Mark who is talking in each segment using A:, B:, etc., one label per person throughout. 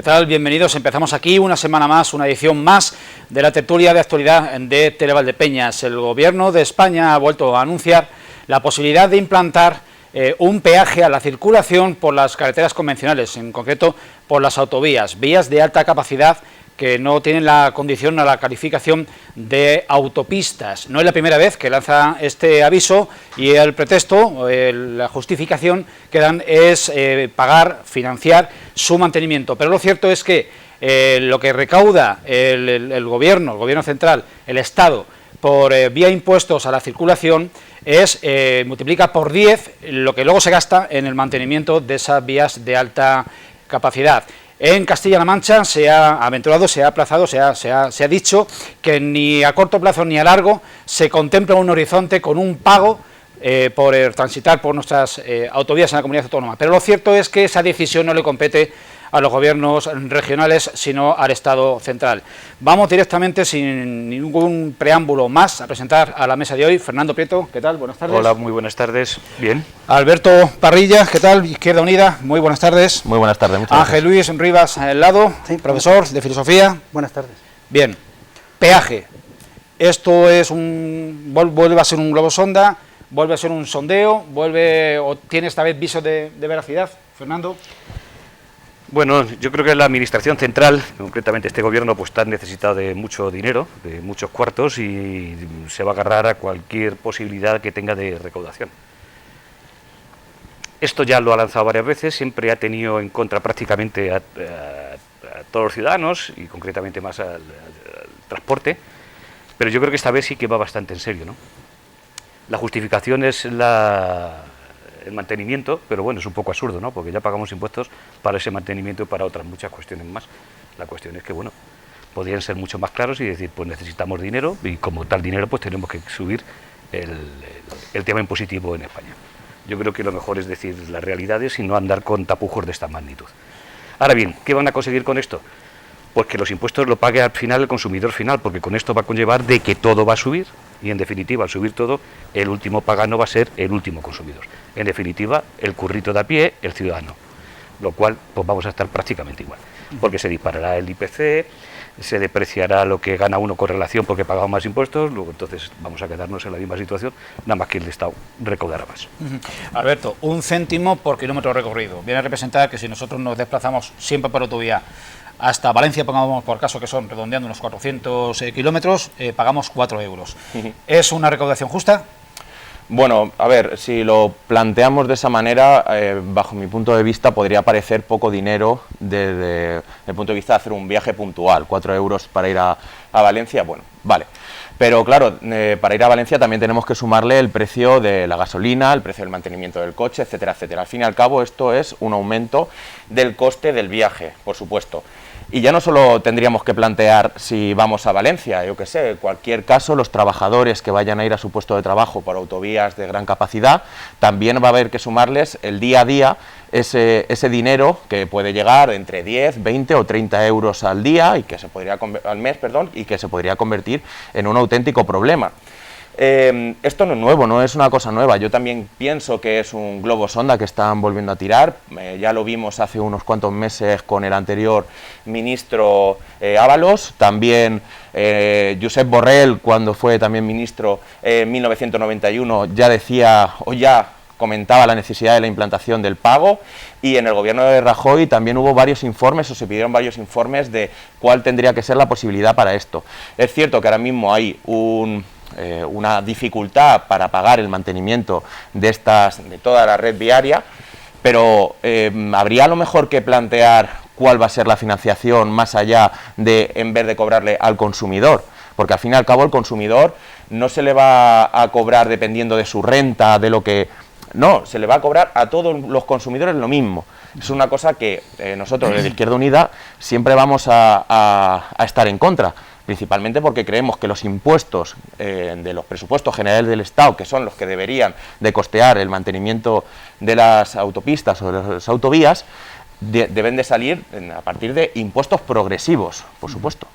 A: tal? Bienvenidos. Empezamos aquí una semana más, una edición más de la tertulia de actualidad de Televaldepeñas. El Gobierno de España ha vuelto a anunciar la posibilidad de implantar un peaje a la circulación por las carreteras convencionales, en concreto por las autovías, vías de alta capacidad que no tienen la condición o la calificación de autopistas. No es la primera vez que lanza este aviso y el pretexto, la justificación que dan es pagar, financiar su mantenimiento. Pero lo cierto es que lo que recauda el gobierno central, el Estado, por vía impuestos a la circulación, multiplica por 10 lo que luego se gasta en el mantenimiento de esas vías de alta capacidad. En Castilla-La Mancha se ha aventurado, se ha aplazado, se ha dicho que ni a corto plazo ni a largo se contempla un horizonte con un pago por transitar por nuestras autovías en la comunidad autónoma. Pero lo cierto es que esa decisión no le compete a los gobiernos regionales, sino al Estado central. Vamos directamente, sin ningún preámbulo más, a presentar a la mesa de hoy. Fernando Prieto, ¿qué tal? Buenas tardes.
B: Hola, muy buenas tardes. Bien.
A: Alberto Parrilla, ¿qué tal? Izquierda Unida, muy buenas tardes.
C: Muy buenas tardes. Muchas
A: Ángel
C: gracias.
A: Luis Rivas al lado, sí, profesor de Filosofía.
D: Buenas tardes.
A: Bien, peaje. Esto vuelve a ser un globo sonda, vuelve a ser un sondeo, o tiene esta vez visos de veracidad, Fernando.
B: Bueno, yo creo que la administración central, concretamente este gobierno, pues está necesitado de mucho dinero, de muchos cuartos, y se va a agarrar a cualquier posibilidad que tenga de recaudación. Esto ya lo ha lanzado varias veces, siempre ha tenido en contra prácticamente a todos los ciudadanos, y concretamente más al transporte, pero yo creo que esta vez sí que va bastante en serio, ¿no? La justificación es el mantenimiento, pero bueno, es un poco absurdo, ¿no? Porque ya pagamos impuestos para ese mantenimiento y para otras muchas cuestiones más. La cuestión es que, bueno, podrían ser mucho más claros y decir, pues necesitamos dinero, y como tal dinero, pues tenemos que subir el tema impositivo en España. Yo creo que lo mejor es decir las realidades y no andar con tapujos de esta magnitud. Ahora bien, ¿qué van a conseguir con esto? Pues que los impuestos lo pague al final el consumidor final, porque con esto va a conllevar de que todo va a subir, y en definitiva, al subir todo, el último pagano va a ser el último consumidor. En definitiva, el currito de a pie, el ciudadano, lo cual pues vamos a estar prácticamente igual, porque se disparará el IPC, se depreciará lo que gana uno con relación porque pagamos más impuestos, luego entonces vamos a quedarnos en la misma situación, nada más que el Estado recaudará más.
A: Alberto, 1 céntimo por kilómetro recorrido. Viene a representar que si nosotros nos desplazamos siempre por autovía hasta Valencia, pongamos por caso que son, redondeando, unos 400 kilómetros, pagamos 4 euros. ¿Es una recaudación justa?
C: Bueno, a ver, si lo planteamos de esa manera, bajo mi punto de vista podría parecer poco dinero desde el punto de vista de hacer un viaje puntual. 4 euros para ir a Valencia, bueno, vale. Pero claro, para ir a Valencia también tenemos que sumarle el precio de la gasolina, el precio del mantenimiento del coche, etcétera, etcétera. Al fin y al cabo esto es un aumento del coste del viaje, por supuesto. Y ya no solo tendríamos que plantear si vamos a Valencia, yo que sé, en cualquier caso los trabajadores que vayan a ir a su puesto de trabajo por autovías de gran capacidad, también va a haber que sumarles el día a día ese dinero que puede llegar entre 10, 20 o 30 euros al día, y que se podría al mes, perdón, y que se podría convertir en un auténtico problema. Esto no es nuevo, no es una cosa nueva. Yo también pienso que es un globo sonda que están volviendo a tirar. Ya lo vimos hace unos cuantos meses con el anterior ministro Ábalos, también Josep Borrell, cuando fue también ministro en 1991, ya decía o ya comentaba la necesidad de la implantación del pago, y en el gobierno de Rajoy también hubo varios informes, o se pidieron varios informes de cuál tendría que ser la posibilidad para esto. Es cierto que ahora mismo hay una dificultad para pagar el mantenimiento de toda la red viaria, pero habría a lo mejor que plantear cuál va a ser la financiación más allá de, en vez de cobrarle al consumidor, porque al fin y al cabo el consumidor no se le va a cobrar dependiendo de su renta, de lo que... No, se le va a cobrar a todos los consumidores lo mismo. Es una cosa que nosotros desde Izquierda Unida siempre vamos a estar en contra, principalmente porque creemos que los impuestos de los presupuestos generales del Estado, que son los que deberían de costear el mantenimiento de las autopistas o de las autovías, deben de salir a partir de impuestos progresivos, por supuesto.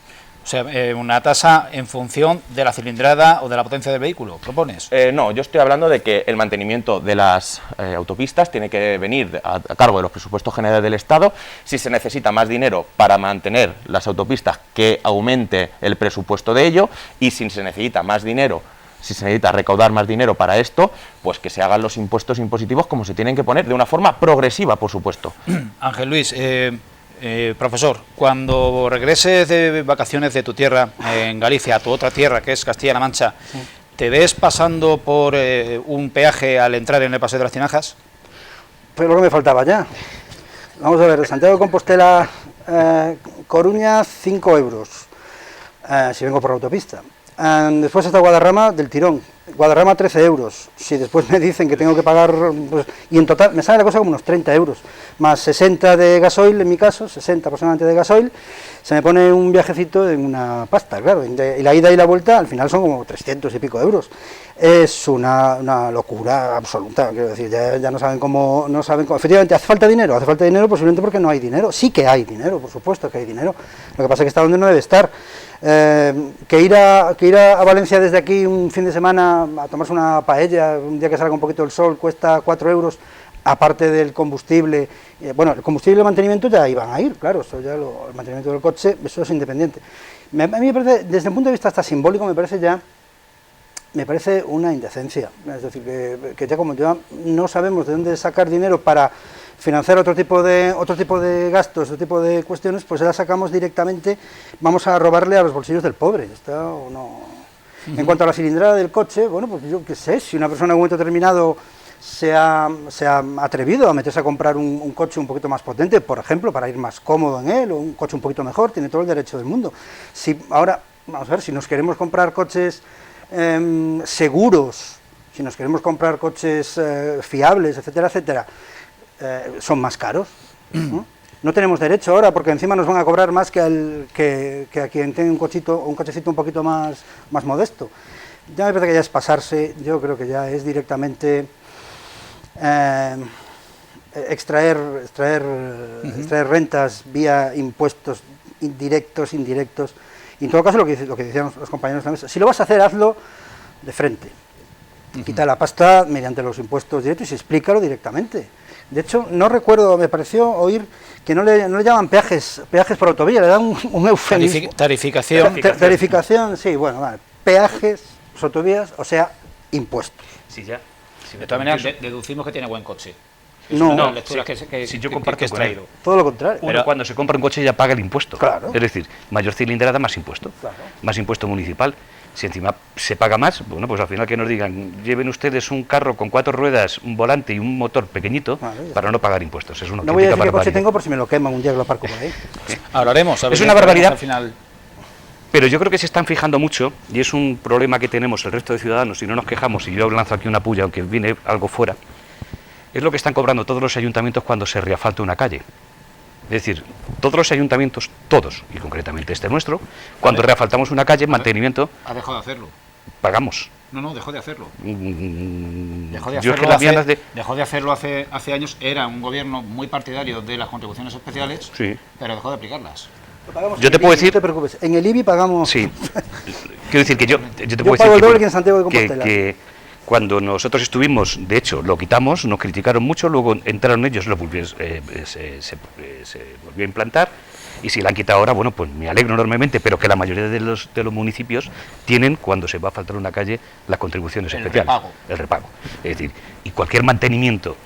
A: O sea, una tasa en función de la cilindrada o de la potencia del vehículo, ¿propones?
C: No, yo estoy hablando de que el mantenimiento de las autopistas tiene que venir a cargo de los presupuestos generales del Estado. Si se necesita más dinero para mantener las autopistas, que aumente el presupuesto de ello, y si se necesita más dinero, si se necesita recaudar más dinero para esto, pues que se hagan los impuestos impositivos como se tienen que poner, de una forma progresiva, por supuesto.
A: Ángel Luis, profesor, cuando regreses de vacaciones de tu tierra, en Galicia, a tu otra tierra, que es Castilla-La Mancha, sí, ¿te ves pasando por un peaje al entrar en el Paseo de las Tinajas?
D: Pero lo que me faltaba ya. Vamos a ver, Santiago de Compostela, Coruña, 5 euros, si vengo por la autopista. Después está Guadarrama del tirón, Guadarrama 13 euros, si después me dicen que tengo que pagar, pues, y en total me sale la cosa como unos 30 euros, más 60 de gasoil en mi caso, 60 aproximadamente de gasoil, se me pone un viajecito en una pasta, claro, y la ida y la vuelta al final son como 300 y pico de euros. Es una locura absoluta, quiero decir, ya no saben cómo, efectivamente hace falta dinero posiblemente porque no hay dinero, sí que hay dinero, por supuesto que hay dinero, lo que pasa es que está donde no debe estar. Que ir a Valencia desde aquí un fin de semana a tomarse una paella, un día que salga un poquito el sol, cuesta 4 euros, aparte del combustible. Bueno, el combustible y el mantenimiento ya iban a ir, claro, eso ya el mantenimiento del coche, eso es independiente. A mí me parece, desde el punto de vista hasta simbólico, me parece una indecencia, es decir, que ya como ya no sabemos de dónde sacar dinero para financiar otro tipo de gastos, otro tipo de cuestiones, pues la sacamos directamente, vamos a robarle a los bolsillos del pobre, ¿está o no? En cuanto a la cilindrada del coche, bueno, pues yo qué sé, si una persona en un momento determinado se ha atrevido a meterse a comprar un coche un poquito más potente, por ejemplo, para ir más cómodo en él, o un coche un poquito mejor, tiene todo el derecho del mundo. Si ahora, vamos a ver, si nos queremos comprar coches seguros, si nos queremos comprar coches fiables, etcétera, etcétera, son más caros, ¿no? No tenemos derecho ahora porque encima nos van a cobrar más que a quien tiene un cochecito un poquito más modesto. Ya me parece que ya es pasarse, yo creo que ya es directamente extraer rentas vía impuestos directos, indirectos, y en todo caso lo que decían los compañeros de la mesa, si lo vas a hacer, hazlo de frente, quita la pasta mediante los impuestos directos y explícalo directamente. De hecho, no recuerdo, me pareció oír que no le llaman peajes por autovía, le dan un eufemismo. Tarificación, sí, bueno, vale. Peajes, autovías, o sea, impuestos.
B: Sí, ya.
A: Si de todas maneras deducimos que tiene buen coche.
B: No,
A: si
B: yo comparto con él.
D: Todo lo contrario.
B: Pero cuando se compra un coche ya paga el impuesto.
D: Claro.
B: Es decir, mayor cilindrada, más impuesto.
D: Claro.
B: Más impuesto municipal. Si encima se paga más, bueno, pues al final que nos digan, lleven ustedes un carro con 4 ruedas, un volante y un motor pequeñito, para no pagar impuestos. Es una
D: no voy a decir qué coche tengo por si me lo queman un día que lo aparco por ahí.
A: Hablaremos.
B: Es una barbaridad.
A: Al final.
B: Pero yo creo que se están fijando mucho, y es un problema que tenemos el resto de ciudadanos, y no nos quejamos, y yo lanzo aquí una puya, aunque viene algo fuera, es lo que están cobrando todos los ayuntamientos cuando se reasfalta una calle. Es decir, todos los ayuntamientos, todos, y concretamente este nuestro, cuando reasfaltamos una calle, mantenimiento...
A: Ha dejado de hacerlo.
B: Pagamos.
A: No, dejó de hacerlo. Dejó de hacerlo hace años, era un gobierno muy partidario de las contribuciones especiales,
B: sí,
A: pero dejó de aplicarlas.
B: Yo te puedo decir...
D: No te preocupes, en el IBI pagamos...
B: Sí, quiero decir que yo te puedo
D: pago
B: decir
D: el doble que en Santiago de Compostela.
B: que cuando nosotros estuvimos, de hecho, lo quitamos, nos criticaron mucho, luego entraron ellos, se volvió a implantar, y si la han quitado ahora, bueno, pues me alegro enormemente, pero que la mayoría de los municipios tienen, cuando se va a faltar una calle, las contribuciones especiales. El repago. Es decir, y cualquier mantenimiento,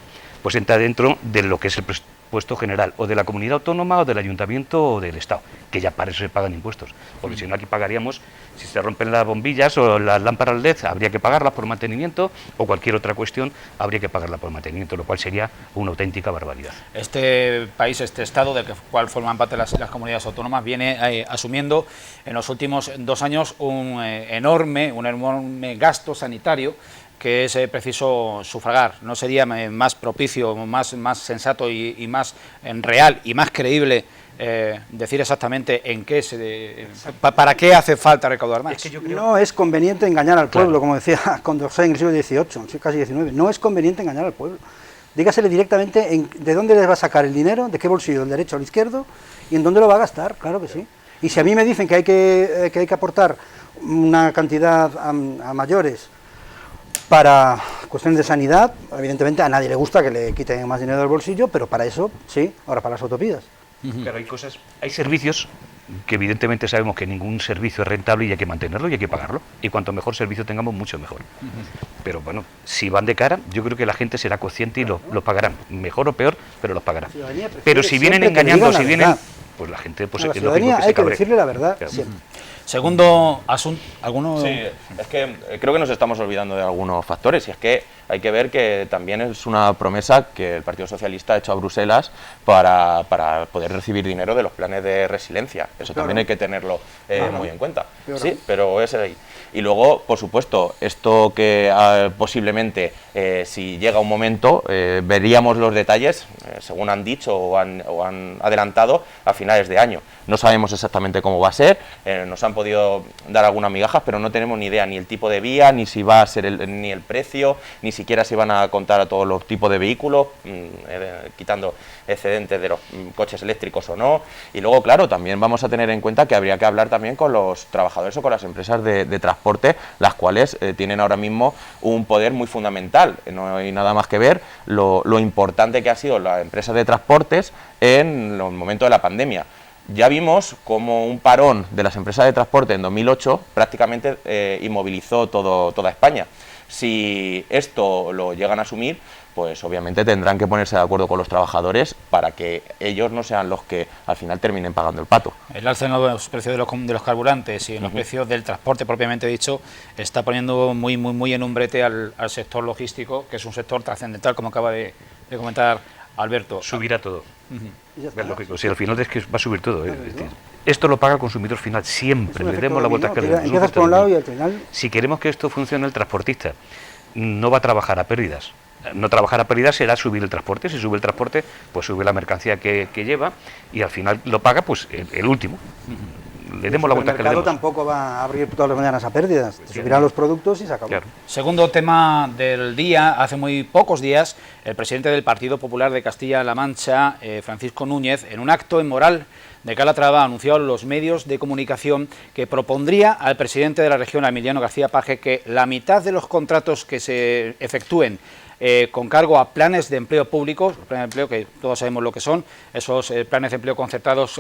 B: pues entra dentro de lo que es el presupuesto general, o de la comunidad autónoma, o del ayuntamiento, o del Estado, que ya para eso se pagan impuestos, porque si no aquí pagaríamos, si se rompen las bombillas o las lámparas LED, habría que pagarlas por mantenimiento, o cualquier otra cuestión, habría que pagarla por mantenimiento, lo cual sería una auténtica barbaridad.
A: Este país, este Estado, del cual forman parte las comunidades autónomas, viene asumiendo en los últimos 2 años un enorme gasto sanitario que es preciso sufragar. ¿No sería más propicio, más sensato y más real y más creíble decir exactamente en qué para qué hace falta recaudar más?
D: Es que yo creo... No es conveniente engañar al pueblo, claro, como decía Condorcet en el siglo XVIII, casi XIX. No es conveniente engañar al pueblo. Dígasele directamente de dónde les va a sacar el dinero, de qué bolsillo, del derecho o el izquierdo, y en dónde lo va a gastar, claro que sí. Y si a mí me dicen que hay que aportar una cantidad a mayores para cuestiones de sanidad, evidentemente a nadie le gusta que le quiten más dinero del bolsillo, pero para eso, sí, ahora para las autopistas.
B: Pero hay servicios que evidentemente sabemos que ningún servicio es rentable y hay que mantenerlo y hay que pagarlo. Y cuanto mejor servicio tengamos, mucho mejor. Pero bueno, si van de cara, yo creo que la gente será consciente y los pagarán. Mejor o peor, pero los pagarán. Pero si vienen engañando, si vienen... Pues la gente, pues
D: a la
B: es
D: ciudadanía
B: lógico que
D: hay
B: se
D: que
B: cabre.
D: decirle la verdad,
B: Claro.
D: siempre.
A: Segundo asunto, ¿alguno?
C: Sí, es que creo que nos estamos olvidando de algunos factores y es que hay que ver que también es una promesa que el Partido Socialista ha hecho a Bruselas para poder recibir dinero de los planes de resiliencia. Eso también hay que tenerlo muy en cuenta. Sí, pero es ahí. Y luego, por supuesto, esto que posiblemente, si llega un momento, veríamos los detalles, según han dicho o han adelantado, a finales de año. No sabemos exactamente cómo va a ser, nos han podido dar algunas migajas, pero no tenemos ni idea ni el tipo de vía, ni si va a ser ni el precio, ni siquiera si van a contar a todos los tipos de vehículos, quitando excedentes de los coches eléctricos o no. Y luego, claro, también vamos a tener en cuenta que habría que hablar también con los trabajadores o con las empresas de transporte, las cuales tienen ahora mismo un poder muy fundamental. No hay nada más que ver lo importante que ha sido la empresa de transportes en el momento de la pandemia. Ya vimos como un parón de las empresas de transporte en 2008 prácticamente inmovilizó toda España. Si esto lo llegan a asumir, pues obviamente tendrán que ponerse de acuerdo con los trabajadores para que ellos no sean los que al final terminen pagando el pato.
A: El alza en los precios de los carburantes y en los precios del transporte propiamente dicho está poniendo muy en un brete al sector logístico, que es un sector trascendental, como acaba de comentar Alberto.
B: Subirá todo.
D: Es
B: lógico, si al final es que va a subir todo. Es decir, esto lo paga el consumidor final, siempre. Le demos la vuelta que le demos.
D: Empiezas por un lado y al final...
B: Si queremos que esto funcione, el transportista no va a trabajar a pérdidas. No trabajar a pérdidas será subir el transporte. Si sube el transporte, pues sube la mercancía que lleva y al final lo paga pues el último. Le demos la vuelta que le
D: El mercado
B: demos.
D: tampoco va a abrir todas las mañanas a pérdidas. Te subirán los productos y se acabó.
B: Claro.
A: Segundo tema del día, hace muy pocos días, el presidente del Partido Popular de Castilla-La Mancha, Francisco Núñez, en un acto en Moral de Calatrava, anunció a los medios de comunicación que propondría al presidente de la región, Emiliano García Paje, que la mitad de los contratos que se efectúen con cargo a planes de empleo públicos, planes de empleo que todos sabemos lo que son, esos planes de empleo concertados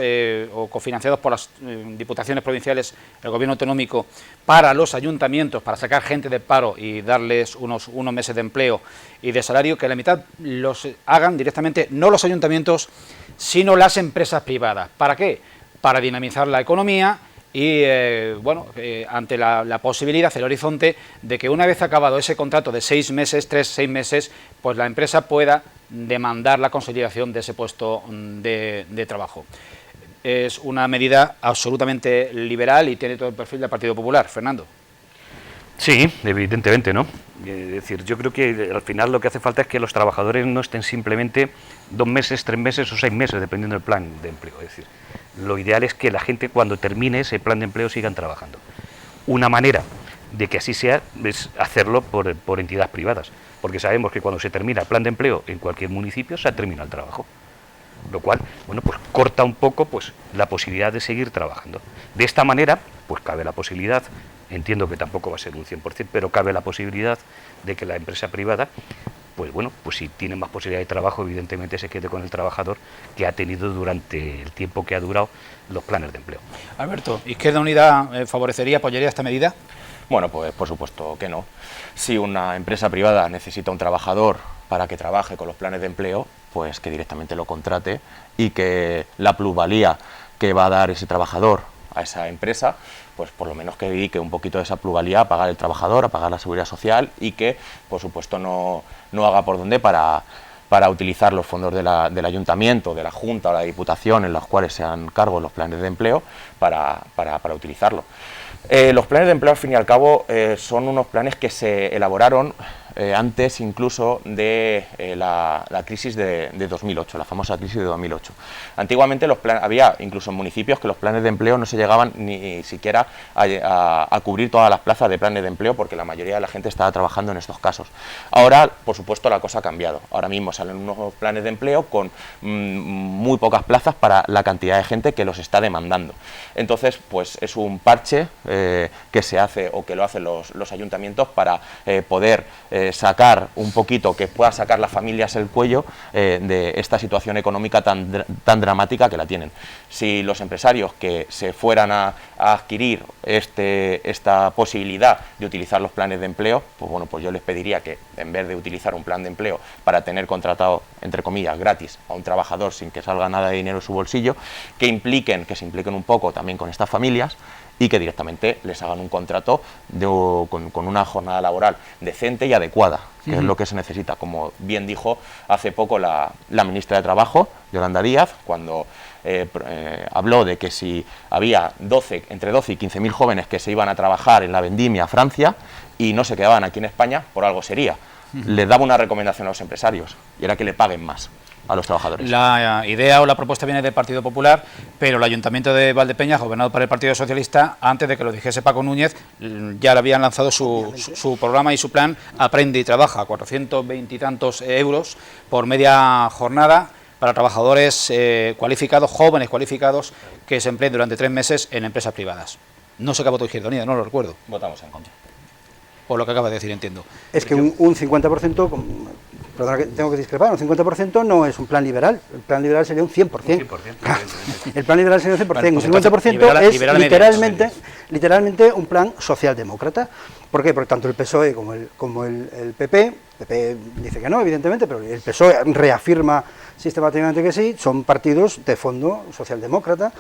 A: o cofinanciados por las diputaciones provinciales, el gobierno autonómico, para los ayuntamientos, para sacar gente del paro y darles unos meses de empleo y de salario, que la mitad los hagan directamente no los ayuntamientos, sino las empresas privadas. ¿Para qué? Para dinamizar la economía y, ante la posibilidad, el horizonte, de que una vez acabado ese contrato de 6 meses, 6 meses, pues la empresa pueda demandar la consolidación de ese puesto de trabajo. Es una medida absolutamente liberal y tiene todo el perfil del Partido Popular. Fernando.
B: Sí, evidentemente, ¿no? Es decir, yo creo que al final lo que hace falta es que los trabajadores no estén simplemente 2 meses, 3 meses o 6 meses, dependiendo del plan de empleo. Es decir, lo ideal es que la gente, cuando termine ese plan de empleo, sigan trabajando. Una manera de que así sea es hacerlo por entidades privadas, porque sabemos que cuando se termina el plan de empleo en cualquier municipio, se ha terminado el trabajo. Lo cual, bueno, pues corta un poco pues la posibilidad de seguir trabajando. De esta manera, pues cabe la posibilidad, entiendo que tampoco va a ser un 100%, pero cabe la posibilidad de que la empresa privada, pues bueno, pues si tiene más posibilidad de trabajo, evidentemente se quede con el trabajador que ha tenido durante el tiempo que ha durado los planes de empleo.
A: Alberto, ¿Izquierda Unida favorecería, apoyaría esta medida?
C: Bueno, pues por supuesto que no. Si una empresa privada necesita un trabajador para que trabaje con los planes de empleo, pues que directamente lo contrate y que la plusvalía que va a dar ese trabajador a esa empresa, pues por lo menos que dedique un poquito de esa plusvalía a pagar el trabajador, a pagar la seguridad social y que, por supuesto, no haga por donde para utilizar los fondos del ayuntamiento, de la Junta o la Diputación, en los cuales se han cargo los planes de empleo, para utilizarlo. Los planes de empleo, al fin y al cabo, son unos planes que se elaboraron antes incluso de la crisis de 2008, la famosa crisis de 2008. Antiguamente había incluso en municipios que los planes de empleo no se llegaban ni siquiera a cubrir todas las plazas de planes de empleo, porque la mayoría de la gente estaba trabajando en estos casos. Ahora, por supuesto, la cosa ha cambiado. Ahora mismo salen unos planes de empleo con muy pocas plazas para la cantidad de gente que los está demandando. Entonces, pues es un parche que se hace o que lo hacen los ayuntamientos para poder sacar un poquito, que pueda sacar las familias el cuello de esta situación económica tan dramática que la tienen. Si los empresarios que se fueran a adquirir esta posibilidad de utilizar los planes de empleo, pues bueno, pues yo les pediría que en vez de utilizar un plan de empleo para tener contratado, entre comillas, gratis a un trabajador sin que salga nada de dinero en su bolsillo, que se impliquen un poco también con estas familias y que directamente les hagan un contrato con una jornada laboral decente y adecuada, que es lo que se necesita. Como bien dijo hace poco la ministra de Trabajo, Yolanda Díaz, cuando habló de que si había entre 12 y 15.000 jóvenes que se iban a trabajar en la vendimia a Francia y no se quedaban aquí en España, por algo sería. Les daba una recomendación a los empresarios y era que le paguen más a los trabajadores.
A: La idea o la propuesta viene del Partido Popular, pero el Ayuntamiento de Valdepeñas, gobernado por el Partido Socialista, antes de que lo dijese Paco Núñez, ya le habían lanzado su programa y su plan Aprende y Trabaja, 420 y tantos euros por media jornada para trabajadores cualificados, jóvenes cualificados, que se empleen durante 3 meses en empresas privadas. No sé qué votó Izquierda Unida, no lo recuerdo.
C: Votamos en contra.
A: Por lo que acaba de decir, entiendo.
D: Es que un 50%, perdona que tengo que discrepar, un 50% no es un plan liberal. El plan liberal sería un 100%. El plan liberal sería un 100%.
A: Bueno, pues
D: un 50% es
A: liberal
D: literalmente un plan socialdemócrata. ¿Por qué? Porque tanto el PSOE como el PP dice que no, evidentemente, pero el PSOE reafirma sistemáticamente que sí, son partidos de fondo socialdemócrata.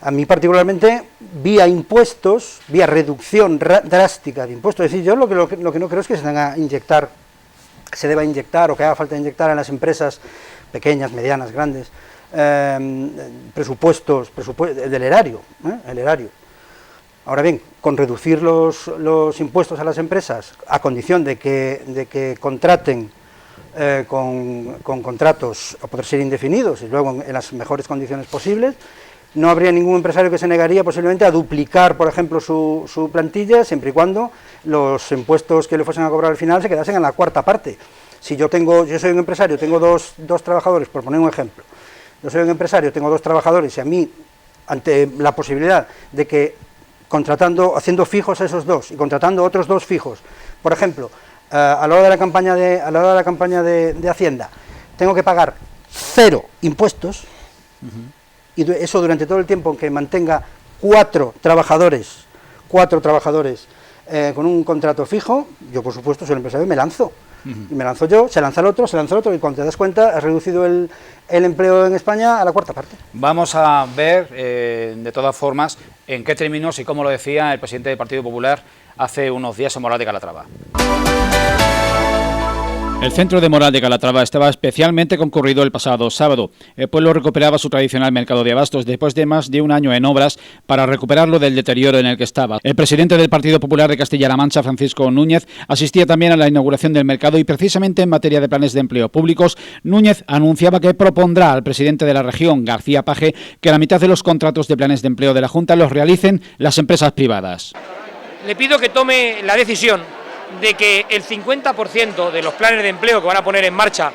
D: A mí particularmente, vía impuestos, vía reducción drástica de impuestos, es decir, yo lo que no creo es que se deba inyectar o que haga falta inyectar en las empresas pequeñas, medianas, grandes, presupuestos del erario, el erario. Ahora bien, con reducir los impuestos a las empresas a condición de que contraten con contratos a poder ser indefinidos y luego en las mejores condiciones posibles, no habría ningún empresario que se negaría posiblemente a duplicar, por ejemplo, su plantilla, siempre y cuando los impuestos que le fuesen a cobrar al final se quedasen en la cuarta parte. Si yo soy un empresario, tengo dos trabajadores, por poner un ejemplo, yo soy un empresario, tengo 2 trabajadores y a mí, ante la posibilidad de que haciendo fijos a esos 2 y contratando otros 2 fijos, por ejemplo, a la hora de la campaña de Hacienda, tengo que pagar 0 impuestos, y eso durante todo el tiempo en que mantenga 4 trabajadores con un contrato fijo, yo por supuesto soy el empresario y me lanzo. Y me lanzo yo, se lanza el otro, y cuando te das cuenta has reducido el empleo en España a la cuarta parte.
A: Vamos a ver, de todas formas, en qué términos y cómo lo decía el presidente del Partido Popular hace unos días en Moral de Calatrava. El centro de Moral de Calatrava estaba especialmente concurrido el pasado sábado. El pueblo recuperaba su tradicional mercado de abastos después de más de un año en obras para recuperarlo del deterioro en el que estaba. El presidente del Partido Popular de Castilla-La Mancha, Francisco Núñez, asistía también a la inauguración del mercado y precisamente en materia de planes de empleo públicos, Núñez anunciaba que propondrá al presidente de la región, García Paje, que la mitad de los contratos de planes de empleo de la Junta los realicen las empresas privadas.
E: Le pido que tome la decisión de que el 50% de los planes de empleo que van a poner en marcha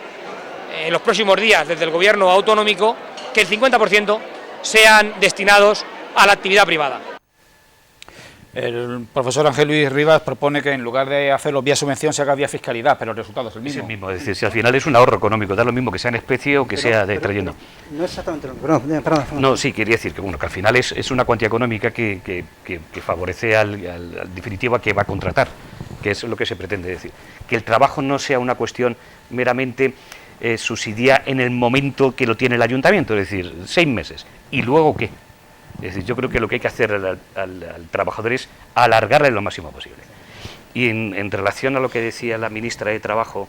E: en los próximos días desde el gobierno autonómico, que el 50% sean destinados a la actividad privada.
A: El profesor Ángel Luis Rivas propone que en lugar de hacerlo vía subvención se haga vía fiscalidad, pero el resultado es el mismo.
B: Es el mismo, es decir, si al final es un ahorro económico, da lo mismo que sea en especie o que sea trayendo.
D: No es exactamente lo mismo, perdón.
B: No, sí, quería decir que, bueno, que al final es una cuantía económica que favorece al definitivo a que va a contratar, que es lo que se pretende decir. Que el trabajo no sea una cuestión meramente subsidiada en el momento que lo tiene el ayuntamiento, es decir, 6 meses. ¿Y luego qué? Es decir, yo creo que lo que hay que hacer al trabajador es alargarle lo máximo posible. Y en relación a lo que decía la ministra de Trabajo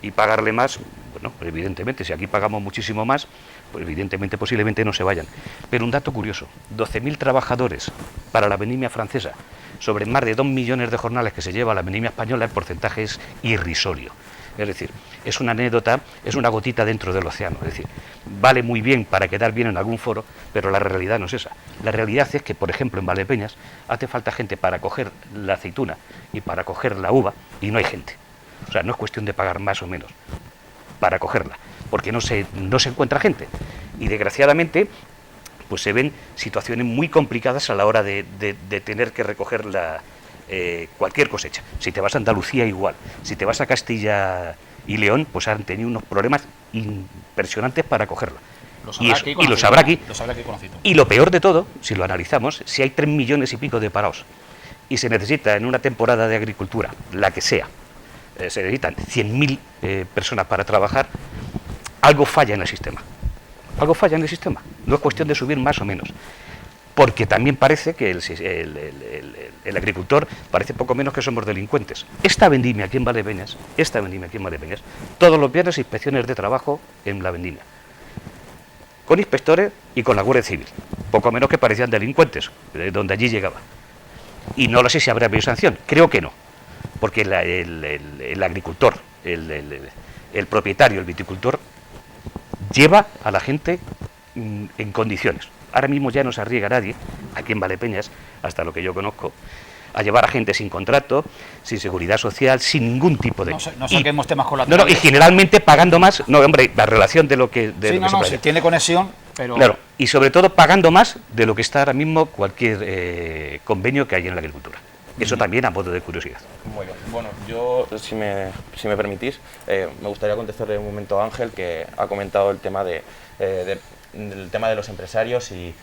B: y pagarle más, bueno, pues evidentemente, si aquí pagamos muchísimo más, pues evidentemente, posiblemente no se vayan. Pero un dato curioso, 12.000 trabajadores para la vendimia francesa, sobre más de 2 millones de jornales que se lleva la vendimia española, el porcentaje es irrisorio. Es decir, es una anécdota, es una gotita dentro del océano. Es decir, vale muy bien para quedar bien en algún foro, pero la realidad no es esa. La realidad es que, por ejemplo, en Valdepeñas hace falta gente para coger la aceituna y para coger la uva, y no hay gente. O sea, no es cuestión de pagar más o menos para cogerla, porque no se encuentra gente. Y desgraciadamente, pues se ven situaciones muy complicadas a la hora de tener que recoger cualquier cosecha. Si te vas a Andalucía, igual. Si te vas a Castilla y León, pues han tenido unos problemas impresionantes para cogerla. Y lo sabrá aquí. Y lo peor de todo, si lo analizamos, si hay 3 millones y pico de parados y se necesita en una temporada de agricultura, la que sea, se necesitan 100.000 personas para trabajar, algo falla en el sistema. Algo falla en el sistema. No es cuestión de subir más o menos. Porque también parece que el agricultor parece poco menos que somos delincuentes. Esta vendimia aquí en Valdepeñas, todos los viernes inspecciones de trabajo en la vendimia, con inspectores y con la Guardia Civil, poco menos que parecían delincuentes, donde allí llegaba. Y no lo sé si habrá habido sanción, creo que no, porque el agricultor, el propietario, el viticultor, lleva a la gente en condiciones. Ahora mismo ya no se arriesga nadie, aquí en Valdepeñas, hasta lo que yo conozco, a llevar a gente sin contrato, sin seguridad social, sin ningún tipo de...
A: No saquemos temas colaterales.
B: No, y generalmente pagando más, no, hombre, la relación de lo que...
A: Sí, tiene conexión, pero...
B: Claro, y sobre todo pagando más de lo que está ahora mismo cualquier convenio que hay en la agricultura. Eso también a modo de curiosidad.
C: Muy bien. Bueno, yo, si me permitís, me gustaría contestarle un momento a Ángel, que ha comentado el tema del tema de los empresarios y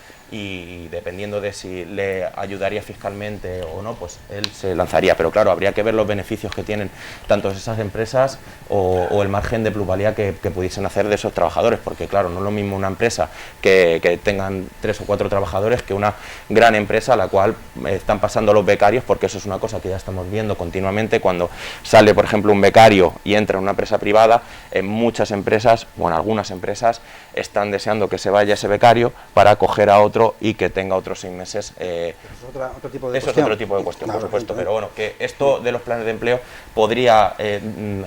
C: dependiendo de si le ayudaría fiscalmente o no, pues él se lanzaría. Pero claro, habría que ver los beneficios que tienen tanto esas empresas o el margen de plusvalía que pudiesen hacer de esos trabajadores, porque claro, no es lo mismo una empresa que tengan 3 o 4 trabajadores que una gran empresa a la cual están pasando los becarios, porque eso es una cosa que ya estamos viendo continuamente. Cuando sale, por ejemplo, un becario y entra en una empresa privada, en muchas empresas, o en algunas empresas, están deseando que se vaya ese becario para acoger a otro y que tenga otros 6 meses.
D: Es otro tipo de
C: eso
D: cuestión.
C: Es otro tipo de cuestión,
D: Claro,
C: por supuesto, pero bueno, que esto de los planes de empleo podría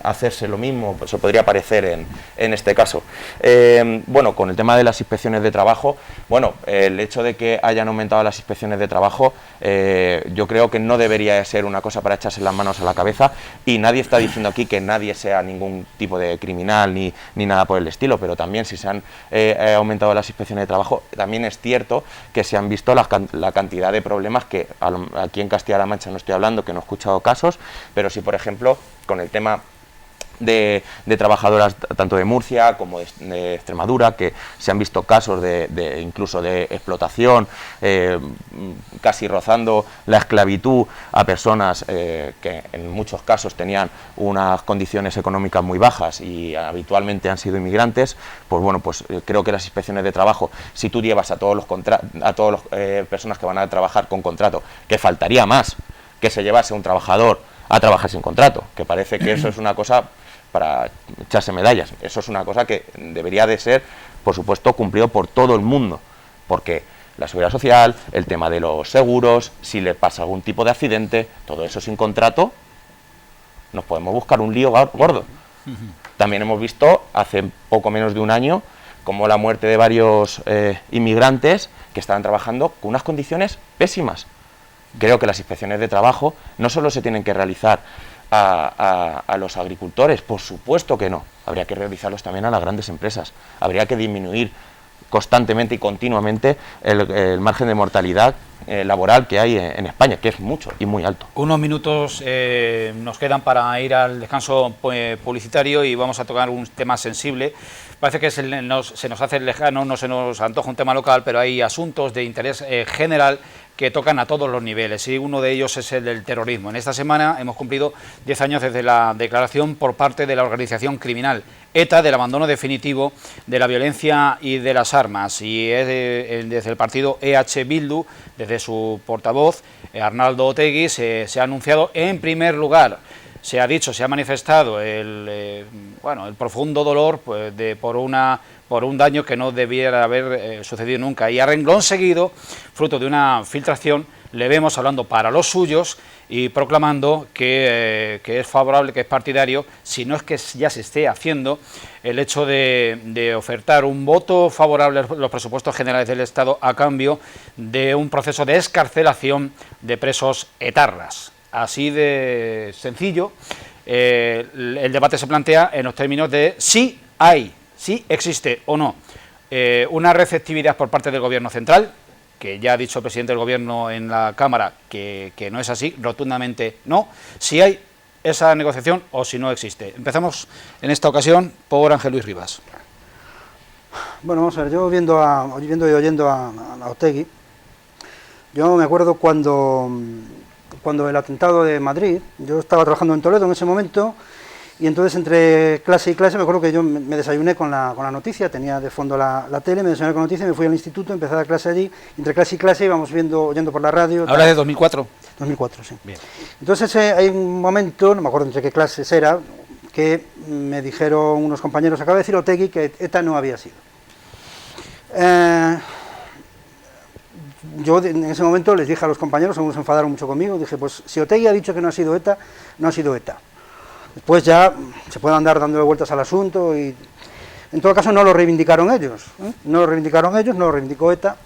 C: hacerse lo mismo, se podría parecer en este caso. Bueno, con el tema de las inspecciones de trabajo, bueno, el hecho de que hayan aumentado las inspecciones de trabajo, yo creo que no debería ser una cosa para echarse las manos a la cabeza, y nadie está diciendo aquí que nadie sea ningún tipo de criminal ni nada por el estilo, pero también si se han aumentado las inspecciones de trabajo, también es cierto que se han visto la cantidad de problemas que aquí en Castilla-La Mancha no estoy hablando, que no he escuchado casos, pero sí, por ejemplo, con el tema de trabajadoras tanto de Murcia como de Extremadura, que se han visto casos incluso de explotación, casi rozando la esclavitud a personas que en muchos casos tenían unas condiciones económicas muy bajas y habitualmente han sido inmigrantes. Pues bueno, pues creo que las inspecciones de trabajo, si tú llevas a todas las personas que van a trabajar con contrato, que faltaría más que se llevase a un trabajador a trabajar sin contrato, que parece que eso es una cosa para echarse medallas. Eso es una cosa que debería de ser, por supuesto, cumplido por todo el mundo, porque la seguridad social, el tema de los seguros, si le pasa algún tipo de accidente, todo eso sin contrato, nos podemos buscar un lío gordo. También hemos visto hace poco menos de un año como la muerte de varios inmigrantes que estaban trabajando con unas condiciones pésimas. Creo que las inspecciones de trabajo no solo se tienen que realizar a los agricultores, por supuesto que no, habría que realizarlos también a las grandes empresas, habría que disminuir constantemente y continuamente el margen de mortalidad laboral que hay en España, que es mucho y muy alto.
A: Unos minutos nos quedan para ir al descanso publicitario y vamos a tocar un tema sensible. Parece que se nos hace lejano, no se nos antoja un tema local, pero hay asuntos de interés general que tocan a todos los niveles, y uno de ellos es el del terrorismo. En esta semana hemos cumplido 10 años desde la declaración por parte de la organización criminal ETA del abandono definitivo de la violencia y de las armas, y es desde el partido EH Bildu, desde su portavoz Arnaldo Otegi, se ha anunciado en primer lugar, se ha dicho, se ha manifestado el profundo dolor pues, por un daño que no debiera haber sucedido nunca, y a renglón seguido, fruto de una filtración, le vemos hablando para los suyos y proclamando que es favorable, que es partidario, si no es que ya se esté haciendo, el hecho de ofertar un voto favorable a los presupuestos generales del Estado a cambio de un proceso de excarcelación de presos etarras. Así de sencillo, el debate se plantea en los términos de si existe o no una receptividad por parte del Gobierno central, que ya ha dicho el presidente del Gobierno en la Cámara que no es así, rotundamente no, si hay esa negociación o si no existe. Empezamos en esta ocasión por Ángel Luis Rivas.
D: Bueno, vamos a ver, yo viendo y oyendo a Otegi, yo me acuerdo cuando el atentado de Madrid, yo estaba trabajando en Toledo en ese momento, y entonces entre clase y clase me acuerdo que yo me desayuné con la noticia, tenía de fondo la tele, me desayuné con la noticia, me fui al instituto, empecé a dar clase allí, entre clase y clase íbamos oyendo por la radio.
A: ¿Habla de 2004?
D: 2004, sí.
A: Bien.
D: Entonces hay un momento, no me acuerdo entre qué clases era, que me dijeron unos compañeros, acaba de decir Otegi que ETA no había sido. Yo en ese momento les dije a los compañeros, algunos se enfadaron mucho conmigo, dije, pues si Otegi ha dicho que no ha sido ETA, no ha sido ETA. Después ya se puede andar dándole vueltas al asunto y en todo caso no lo reivindicaron ellos, no lo reivindicó ETA.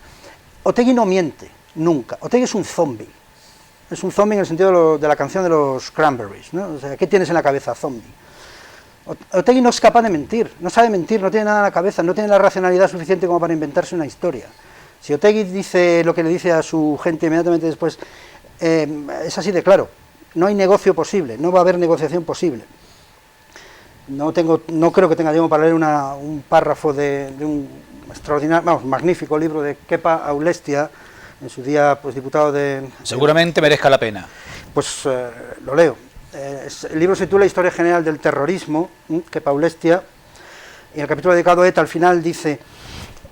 D: Otegi no miente, nunca. Otegi es un zombie en el sentido de la canción de los Cranberries, ¿no? O sea, ¿qué tienes en la cabeza, zombie? Otegi no es capaz de mentir, no sabe mentir, no tiene nada en la cabeza, no tiene la racionalidad suficiente como para inventarse una historia. Si Otegi dice lo que le dice a su gente inmediatamente después, es así de claro. No hay negocio posible, no va a haber negociación posible. No creo que tenga tiempo para leer un párrafo de un extraordinario, magnífico libro de Kepa Aulestia, en su día pues diputado de...
A: Seguramente merezca la pena.
D: Pues lo leo. El libro se titula Historia General del Terrorismo, Kepa Aulestia, y en el capítulo dedicado a ETA al final dice: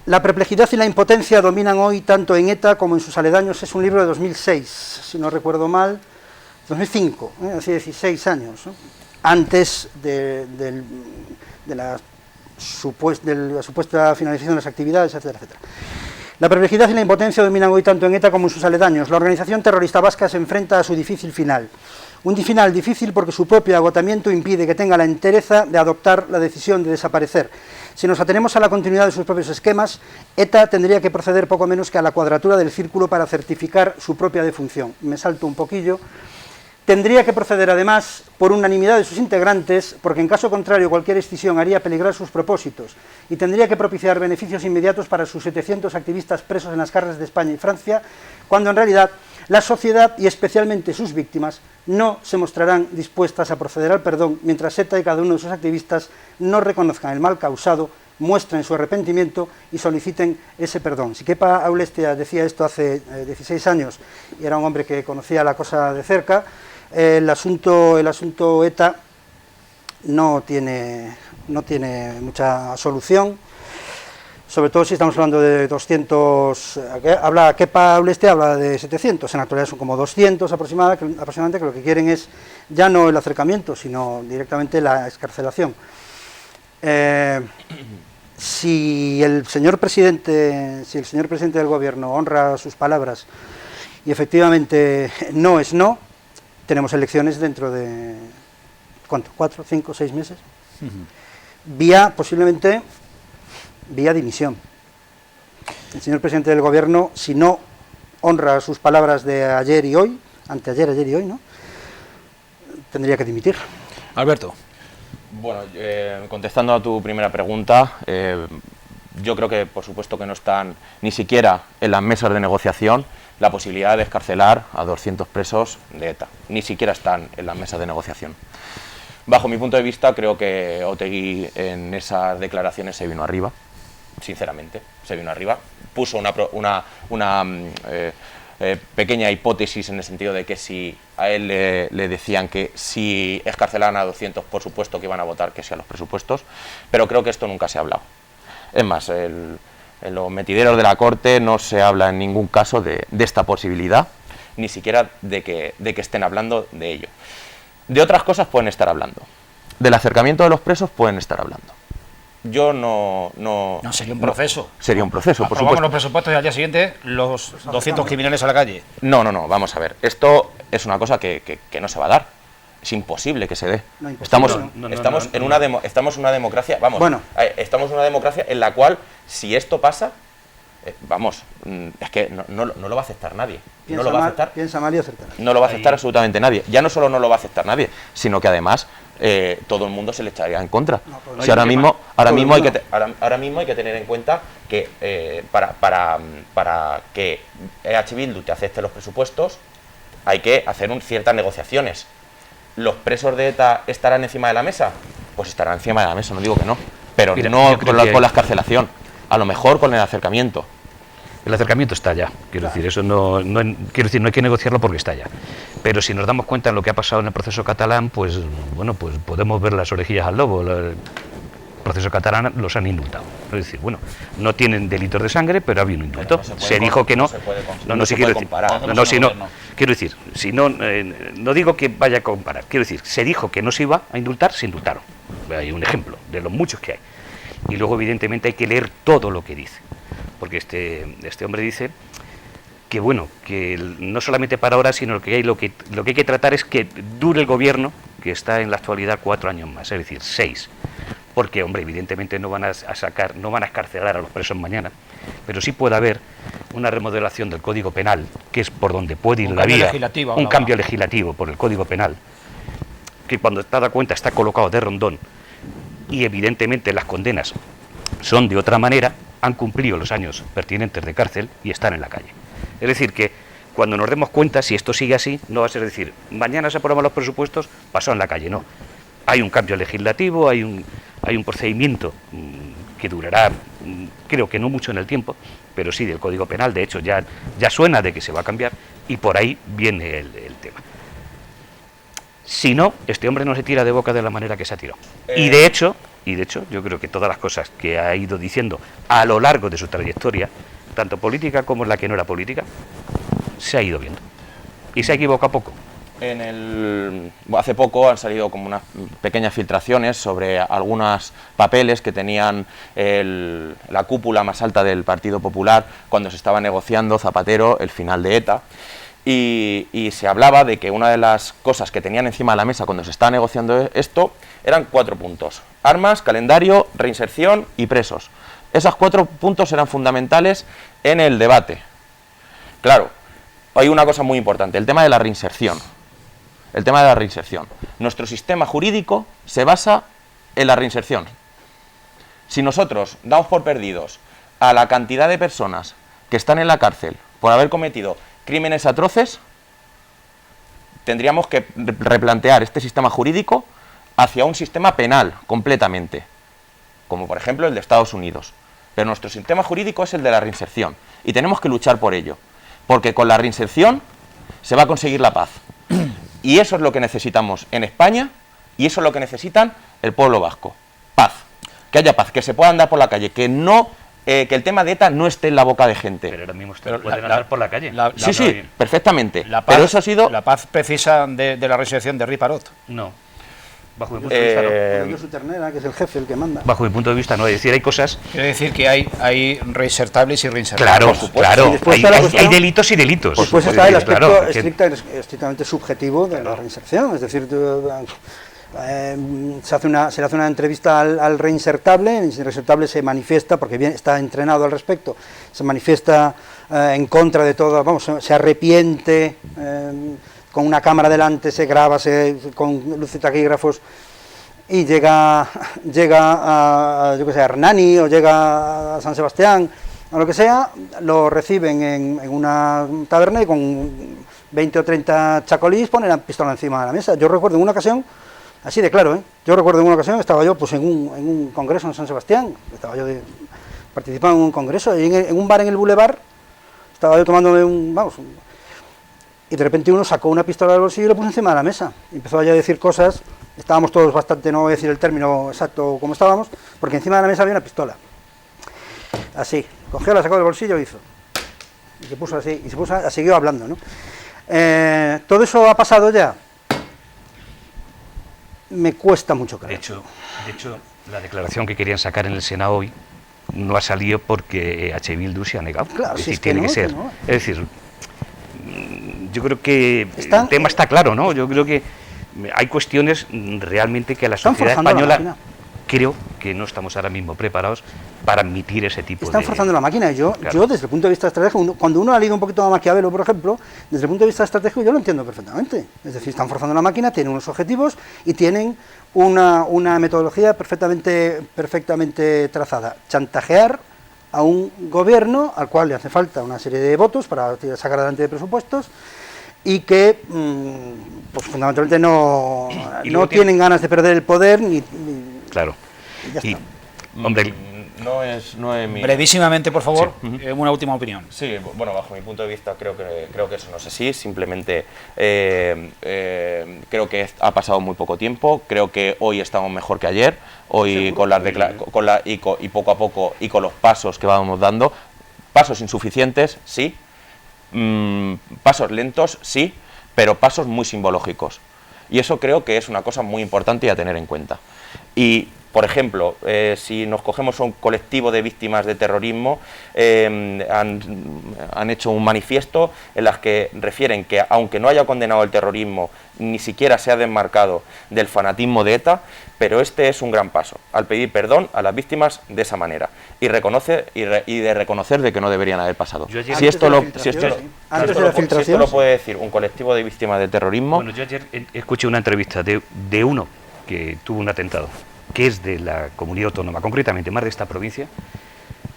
D: la perplejidad y la impotencia dominan hoy tanto en ETA como en sus aledaños. Es un libro de 2006, si no recuerdo mal, 2005, hace 16 años, ¿no? Antes de la supuesta finalización de las actividades, etcétera, etcétera. La perplejidad y la impotencia dominan hoy tanto en ETA como en sus aledaños. La organización terrorista vasca se enfrenta a su difícil final. Un final difícil porque su propio agotamiento impide que tenga la entereza de adoptar la decisión de desaparecer. Si nos atenemos a la continuidad de sus propios esquemas, ETA tendría que proceder poco menos que a la cuadratura del círculo para certificar su propia defunción. Me salto un poquillo. Tendría que proceder además por unanimidad de sus integrantes, porque en caso contrario cualquier escisión haría peligrar sus propósitos, y tendría que propiciar beneficios inmediatos para sus 700 activistas presos en las cárceles de España y Francia, cuando en realidad la sociedad y especialmente sus víctimas no se mostrarán dispuestas a proceder al perdón mientras ETA y cada uno de sus activistas no reconozcan el mal causado, muestren su arrepentimiento y soliciten ese perdón. Si Kepa Aulestia decía esto hace 16 años y era un hombre que conocía la cosa de cerca, el asunto ETA no tiene mucha solución, sobre todo si estamos hablando de 200, Kepa Aulestia habla de 700, en la actualidad son como 200 aproximadamente, que lo que quieren es ya no el acercamiento, sino directamente la excarcelación. Si el señor presidente del gobierno honra sus palabras y efectivamente no es no, tenemos elecciones dentro de, ¿cuánto? 4, 5, 6 meses. Posiblemente vía dimisión. El señor presidente del gobierno, si no honra sus palabras de ayer y hoy, anteayer, ayer y hoy, ¿no?, tendría que dimitir.
A: Alberto.
C: Bueno, contestando a tu primera pregunta, yo creo que por supuesto que no están ni siquiera en las mesas de negociación la posibilidad de excarcelar a 200 presos de ETA. Ni siquiera están en las mesas de negociación. Bajo mi punto de vista, creo que Otegi en esas declaraciones se vino arriba, sinceramente, se vino arriba. Puso una pequeña hipótesis en el sentido de que si a él le decían que si excarcelaran a 200, por supuesto que iban a votar que sí a los presupuestos, pero creo que esto nunca se ha hablado. Es más, en los metideros de la Corte no se habla en ningún caso de esta posibilidad, ni siquiera de que estén hablando de ello. De otras cosas pueden estar hablando, del acercamiento de los presos pueden estar hablando, yo no...
A: No, sería un proceso.
C: Sería un proceso, por
A: Aprobamos
C: supuesto.
A: los presupuestos y al día siguiente los 200 criminales a la calle.
C: No, vamos a ver. Esto es una cosa que no se va a dar. Es imposible que se dé.
D: No, imposible,
C: Estamos en una democracia, vamos,
D: Bueno.
C: estamos en una democracia en la cual, si esto pasa, es que no lo va a aceptar nadie. No lo va a aceptar.
D: Piensa mal y acertará.
C: No lo va a aceptar absolutamente nadie. Ya no solo no lo va a aceptar nadie, sino que además todo el mundo se le echaría en contra.
D: No,
C: Si ahora mismo hay que tener en cuenta que para que EH Bildu te acepte los presupuestos hay que hacer ciertas negociaciones. ¿Los presos de ETA estarán encima de la mesa? Pues estarán encima de la mesa, no digo que no, pero
B: Mira,
C: no
B: yo creo
C: con la
B: que
C: escarcelación, a lo mejor con el acercamiento.
B: el acercamiento está ya, quiero decir, eso no hay que negociarlo porque está ya. Pero si nos damos cuenta de lo que ha pasado en el proceso catalán, pues bueno, pues podemos ver las orejillas al lobo. El proceso catalán los han indultado. Es decir, bueno, no tienen delitos de sangre, pero había un indulto.
C: No se puede
B: Se dijo que no.
C: no se puede comparar.
B: Quiero decir, si no, no digo que vaya a comparar. Quiero decir, se dijo que no se iba a indultar, se indultaron. Hay un ejemplo de los muchos que hay. Y luego, evidentemente, hay que leer todo lo que dice. Porque este hombre dice que, bueno, que no solamente para ahora, sino que lo que hay que tratar es que dure el gobierno, que está en la actualidad 4 años más, es decir, 6. Porque, hombre, evidentemente no van a escarcelar a los presos mañana, pero sí puede haber una remodelación del Código Penal, que es por donde puede ir la vía, un cambio legislativo por el Código Penal, que cuando está dado cuenta está colocado de rondón, y evidentemente las condenas son de otra manera, han cumplido los años pertinentes de cárcel y están en la calle. Es decir, que cuando nos demos cuenta, si esto sigue así, no va a ser decir, mañana se aprueban los presupuestos, pasó en la calle, no. Hay un cambio legislativo, hay un procedimiento que durará, creo que no mucho en el tiempo, pero sí del Código Penal, de hecho ya suena de que se va a cambiar, y por ahí viene el tema. Si no, este hombre no se tira de boca de la manera que se ha tirado. Y de hecho, yo creo que todas las cosas que ha ido diciendo a lo largo de su trayectoria, tanto política como la que no era política, se ha ido viendo. Y se ha equivocado poco.
C: Hace poco han salido como unas pequeñas filtraciones sobre algunos papeles que tenían la cúpula más alta del Partido Popular cuando se estaba negociando Zapatero el final de ETA. Y se hablaba de que una de las cosas que tenían encima de la mesa cuando se estaba negociando esto eran 4 puntos: armas, calendario, reinserción y presos. Esos 4 puntos eran fundamentales en el debate. Claro, hay una cosa muy importante, el tema de la reinserción. El tema de la reinserción. Nuestro sistema jurídico se basa en la reinserción. Si nosotros damos por perdidos a la cantidad de personas que están en la cárcel por haber cometido crímenes atroces, tendríamos que replantear este sistema jurídico hacia un sistema penal completamente, como por ejemplo el de Estados Unidos. Pero nuestro sistema jurídico es el de la reinserción y tenemos que luchar por ello, porque con la reinserción se va a conseguir la paz. Y eso es lo que necesitamos en España y eso es lo que necesitan el pueblo vasco. Paz. Que haya paz, que se pueda andar por la calle, que el tema de ETA no esté en la boca de gente.
B: Pero ahora mismo pueden andar por la calle.
C: Sí, perfectamente.
A: La paz,
C: pero eso ha sido...
A: La paz precisa de la reinserción de Riparot.
B: No. Bajo mi punto de vista, no.
D: Yo soy Ternera, que es el jefe, el que manda.
B: Bajo mi punto de vista, no. Es decir, hay cosas...
A: Quiere decir que hay reinsertables y reinsertables.
B: Claro,
C: por supuesto.
B: claro.
D: Y después está la cuestión-
B: Hay delitos y delitos.
D: Después está el aspecto
B: Claro,
D: estrictamente subjetivo de la reinserción, es decir, se le hace una entrevista al reinsertable, el reinsertable se manifiesta, porque bien está entrenado al respecto, se manifiesta en contra de todo, vamos, se arrepiente, con una cámara delante, se graba con luces taquígrafos, y llega a, yo que sé, a Hernani o llega a San Sebastián, o lo que sea, lo reciben en una taberna y con 20 o 30 chacolís ponen la pistola encima de la mesa. Yo recuerdo en una ocasión, así de claro, yo recuerdo en una ocasión, estaba yo pues en un congreso en San Sebastián, participando en un congreso, y en un bar en el Boulevard, estaba yo tomándome y de repente uno sacó una pistola del bolsillo y lo puso encima de la mesa, y empezó allá a decir cosas. Estábamos todos bastante, no voy a decir el término exacto como estábamos, porque encima de la mesa había una pistola. Así, cogió, la sacó del bolsillo y hizo. Y se puso así, y siguió hablando, ¿no? Todo eso ha pasado ya. Me cuesta mucho creer.
B: De hecho, La declaración que querían sacar en el Senado hoy no ha salido porque H. Bildu se ha negado.
D: Claro,
B: es
D: si
B: decir,
D: es que
B: tiene
D: no,
B: que ser.
D: no.
B: Es decir, yo creo que
D: Están-
B: el tema está claro, ¿no? Yo creo que hay cuestiones realmente que a la
D: Están
B: sociedad
D: forzando la
B: española
D: máquina.
B: creo que no estamos ahora mismo preparados para admitir ese tipo
D: Están
B: de...
D: forzando la máquina. Yo, desde el punto de vista estratégico, cuando uno ha leído un poquito a Maquiavelo, por ejemplo, desde el punto de vista estratégico yo lo entiendo perfectamente. Es decir, están forzando la máquina, tienen unos objetivos y tienen una metodología perfectamente trazada. Chantajear a un gobierno al cual le hace falta una serie de votos para sacar adelante de presupuestos y que pues fundamentalmente no tienen ganas de perder el poder ni
B: Claro.
D: y ya
B: Y,
D: está.
B: hombre,
C: No es mi...
A: Brevísimamente, por favor, una última opinión.
C: Sí, bueno, bajo mi punto de vista creo que eso no es así, simplemente creo que ha pasado muy poco tiempo, creo que hoy estamos mejor que ayer, hoy con las y poco a poco y con los pasos que vamos dando, pasos insuficientes, sí, pasos lentos, sí, pero pasos muy simbológicos. Y eso creo que es una cosa muy importante y a tener en cuenta. Y, por ejemplo, si nos cogemos a un colectivo de víctimas de terrorismo, han hecho un manifiesto en las que refieren que, aunque no haya condenado el terrorismo, ni siquiera se ha desmarcado del fanatismo de ETA, pero este es un gran paso, al pedir perdón a las víctimas de esa manera, y de reconocer de que no deberían haber pasado.
B: Yo ayer-
C: Si esto lo puede decir un colectivo de víctimas de terrorismo...
B: Bueno, yo ayer escuché una entrevista de uno que tuvo un atentado, que es de la comunidad autónoma, concretamente más de esta provincia,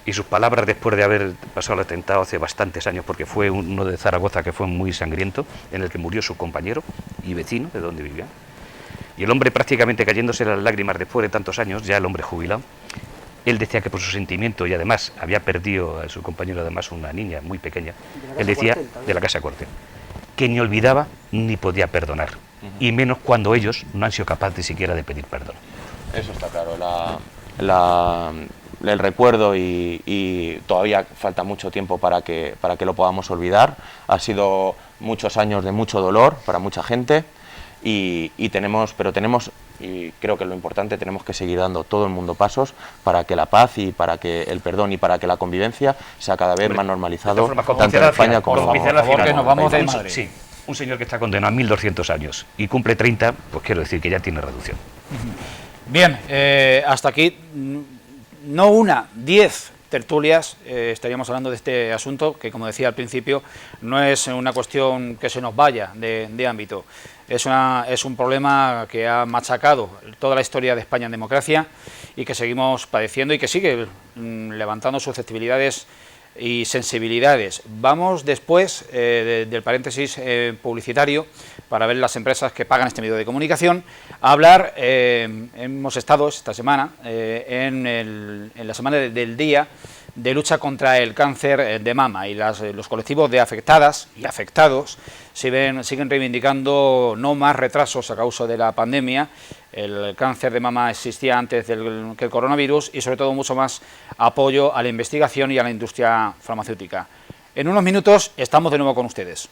B: y sus palabras después de haber pasado el atentado hace bastantes años, porque fue uno de Zaragoza que fue muy sangriento, en el que murió su compañero y vecino de donde vivía, y el hombre prácticamente cayéndose las lágrimas después de tantos años, ya el hombre jubilado. Él decía que por su sentimiento, y además había perdido a su compañero, además una niña muy pequeña, él decía, de la casa Cuartel, que ni olvidaba ni podía perdonar, y menos cuando ellos no han sido capaces siquiera de pedir perdón.
C: Eso está claro, el recuerdo y todavía falta mucho tiempo para que lo podamos olvidar. Ha sido muchos años de mucho dolor para mucha gente y creo que lo importante, tenemos que seguir dando todo el mundo pasos para que la paz y para que el perdón y para que la convivencia sea cada vez más normalizado, tanto en España como en
A: nos vamos de Madrid.
B: Sí, un señor que está condenado a 1.200 años y cumple 30, pues quiero decir que ya tiene reducción.
A: Bien, hasta aquí, no una, 10 tertulias, estaríamos hablando de este asunto, que como decía al principio, no es una cuestión que se nos vaya de ámbito, es un problema que ha machacado toda la historia de España en democracia y que seguimos padeciendo y que sigue levantando susceptibilidades y sensibilidades. Vamos después del paréntesis publicitario para ver las empresas que pagan este medio de comunicación a hablar. Hemos estado esta semana en la semana del día de lucha contra el cáncer de mama y los colectivos de afectadas y afectados siguen reivindicando no más retrasos a causa de la pandemia. El cáncer de mama existía antes que el coronavirus y sobre todo mucho más apoyo a la investigación y a la industria farmacéutica. En unos minutos estamos de nuevo con ustedes.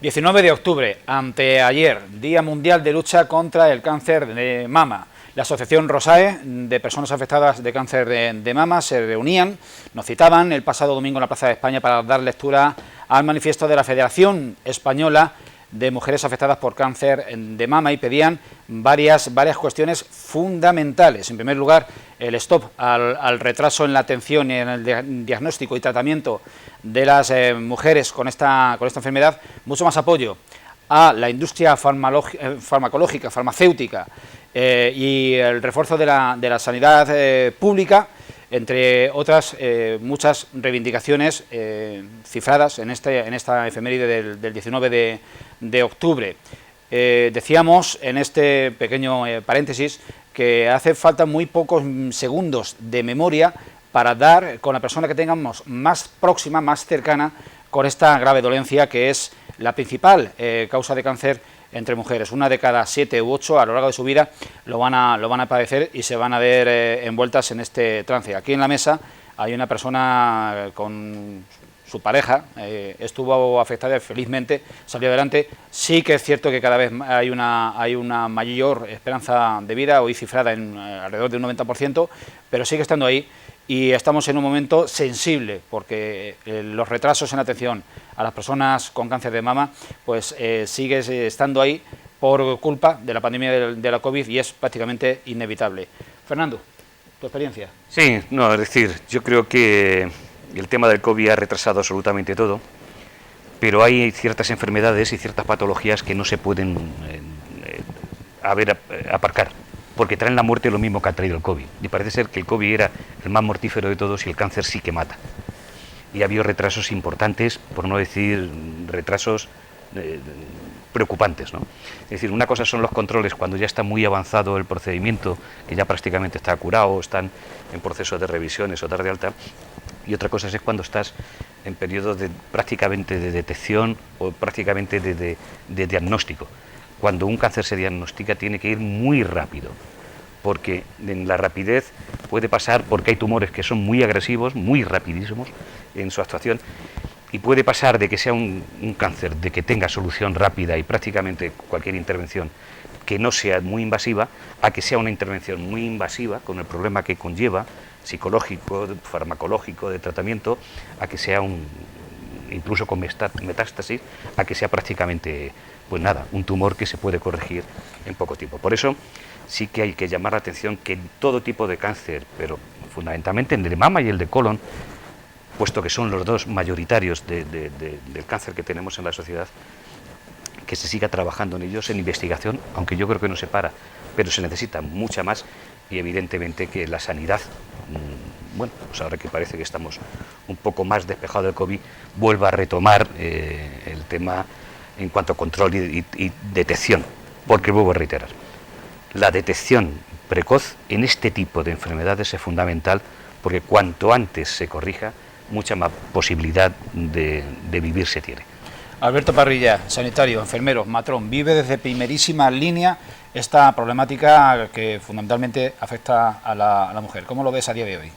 A: 19 de octubre, anteayer, Día Mundial de Lucha contra el Cáncer de Mama. La Asociación Rosae, de personas afectadas de cáncer de mama, se reunían, nos citaban el pasado domingo en la Plaza de España para dar lectura al manifiesto de la Federación Española de Mujeres Afectadas por Cáncer de Mama y pedían varias cuestiones fundamentales. En primer lugar, el stop al retraso en la atención y en el diagnóstico y tratamiento de las mujeres con esta enfermedad, mucho más apoyo a la industria farmacológica, farmacéutica y el refuerzo de la sanidad pública, entre otras muchas reivindicaciones cifradas en esta efeméride del 19 de octubre. Decíamos en este pequeño paréntesis que hace falta muy pocos segundos de memoria para dar con la persona que tengamos más próxima, más cercana, con esta grave dolencia que es la principal causa de cáncer entre mujeres. Una de cada 7 u 8 a lo largo de su vida lo van a padecer y se van a ver envueltas en este trance. Aquí en la mesa hay una persona con su pareja, estuvo afectada y felizmente salió adelante. Sí que es cierto que cada vez hay una mayor esperanza de vida, hoy cifrada en alrededor de un 90%, pero sigue estando ahí. Y estamos en un momento sensible, porque los retrasos en atención a las personas con cáncer de mama, pues sigue estando ahí por culpa de la pandemia de la COVID y es prácticamente inevitable. Fernando, tu experiencia.
B: Sí, no, es decir, yo creo que el tema del COVID ha retrasado absolutamente todo, pero hay ciertas enfermedades y ciertas patologías que no se pueden aparcar, porque traen la muerte lo mismo que ha traído el COVID. Y parece ser que el COVID era el más mortífero de todos y el cáncer sí que mata. Y ha habido retrasos importantes, por no decir retrasos preocupantes, ¿no? Es decir, una cosa son los controles cuando ya está muy avanzado el procedimiento, que ya prácticamente está curado, están en proceso de revisiones o dar de alta, y otra cosa es cuando estás en periodo prácticamente de detección o prácticamente de diagnóstico. Cuando un cáncer se diagnostica tiene que ir muy rápido, porque en la rapidez puede pasar, porque hay tumores que son muy agresivos, muy rapidísimos en su actuación, y puede pasar de que sea un cáncer, de que tenga solución rápida y prácticamente cualquier intervención que no sea muy invasiva, a que sea una intervención muy invasiva, con el problema que conlleva, psicológico, farmacológico, de tratamiento, a que sea incluso con metástasis, a que sea prácticamente, pues nada, un tumor que se puede corregir en poco tiempo. Por eso sí que hay que llamar la atención que en todo tipo de cáncer, pero fundamentalmente en el de mama y el de colon, puesto que son los dos mayoritarios del cáncer que tenemos en la sociedad, que se siga trabajando en ellos, en investigación, aunque yo creo que no se para, pero se necesita mucha más, y evidentemente que la sanidad, bueno, pues ahora que parece que estamos un poco más despejados del COVID, vuelva a retomar el tema en cuanto a control y detección, porque vuelvo a reiterar, la detección precoz en este tipo de enfermedades es fundamental, porque cuanto antes se corrija, mucha más posibilidad de vivir se tiene.
A: Alberto Parrilla, sanitario, enfermero, matrón, vive desde primerísima línea esta problemática que fundamentalmente afecta a la mujer. ¿Cómo lo ves a día de hoy?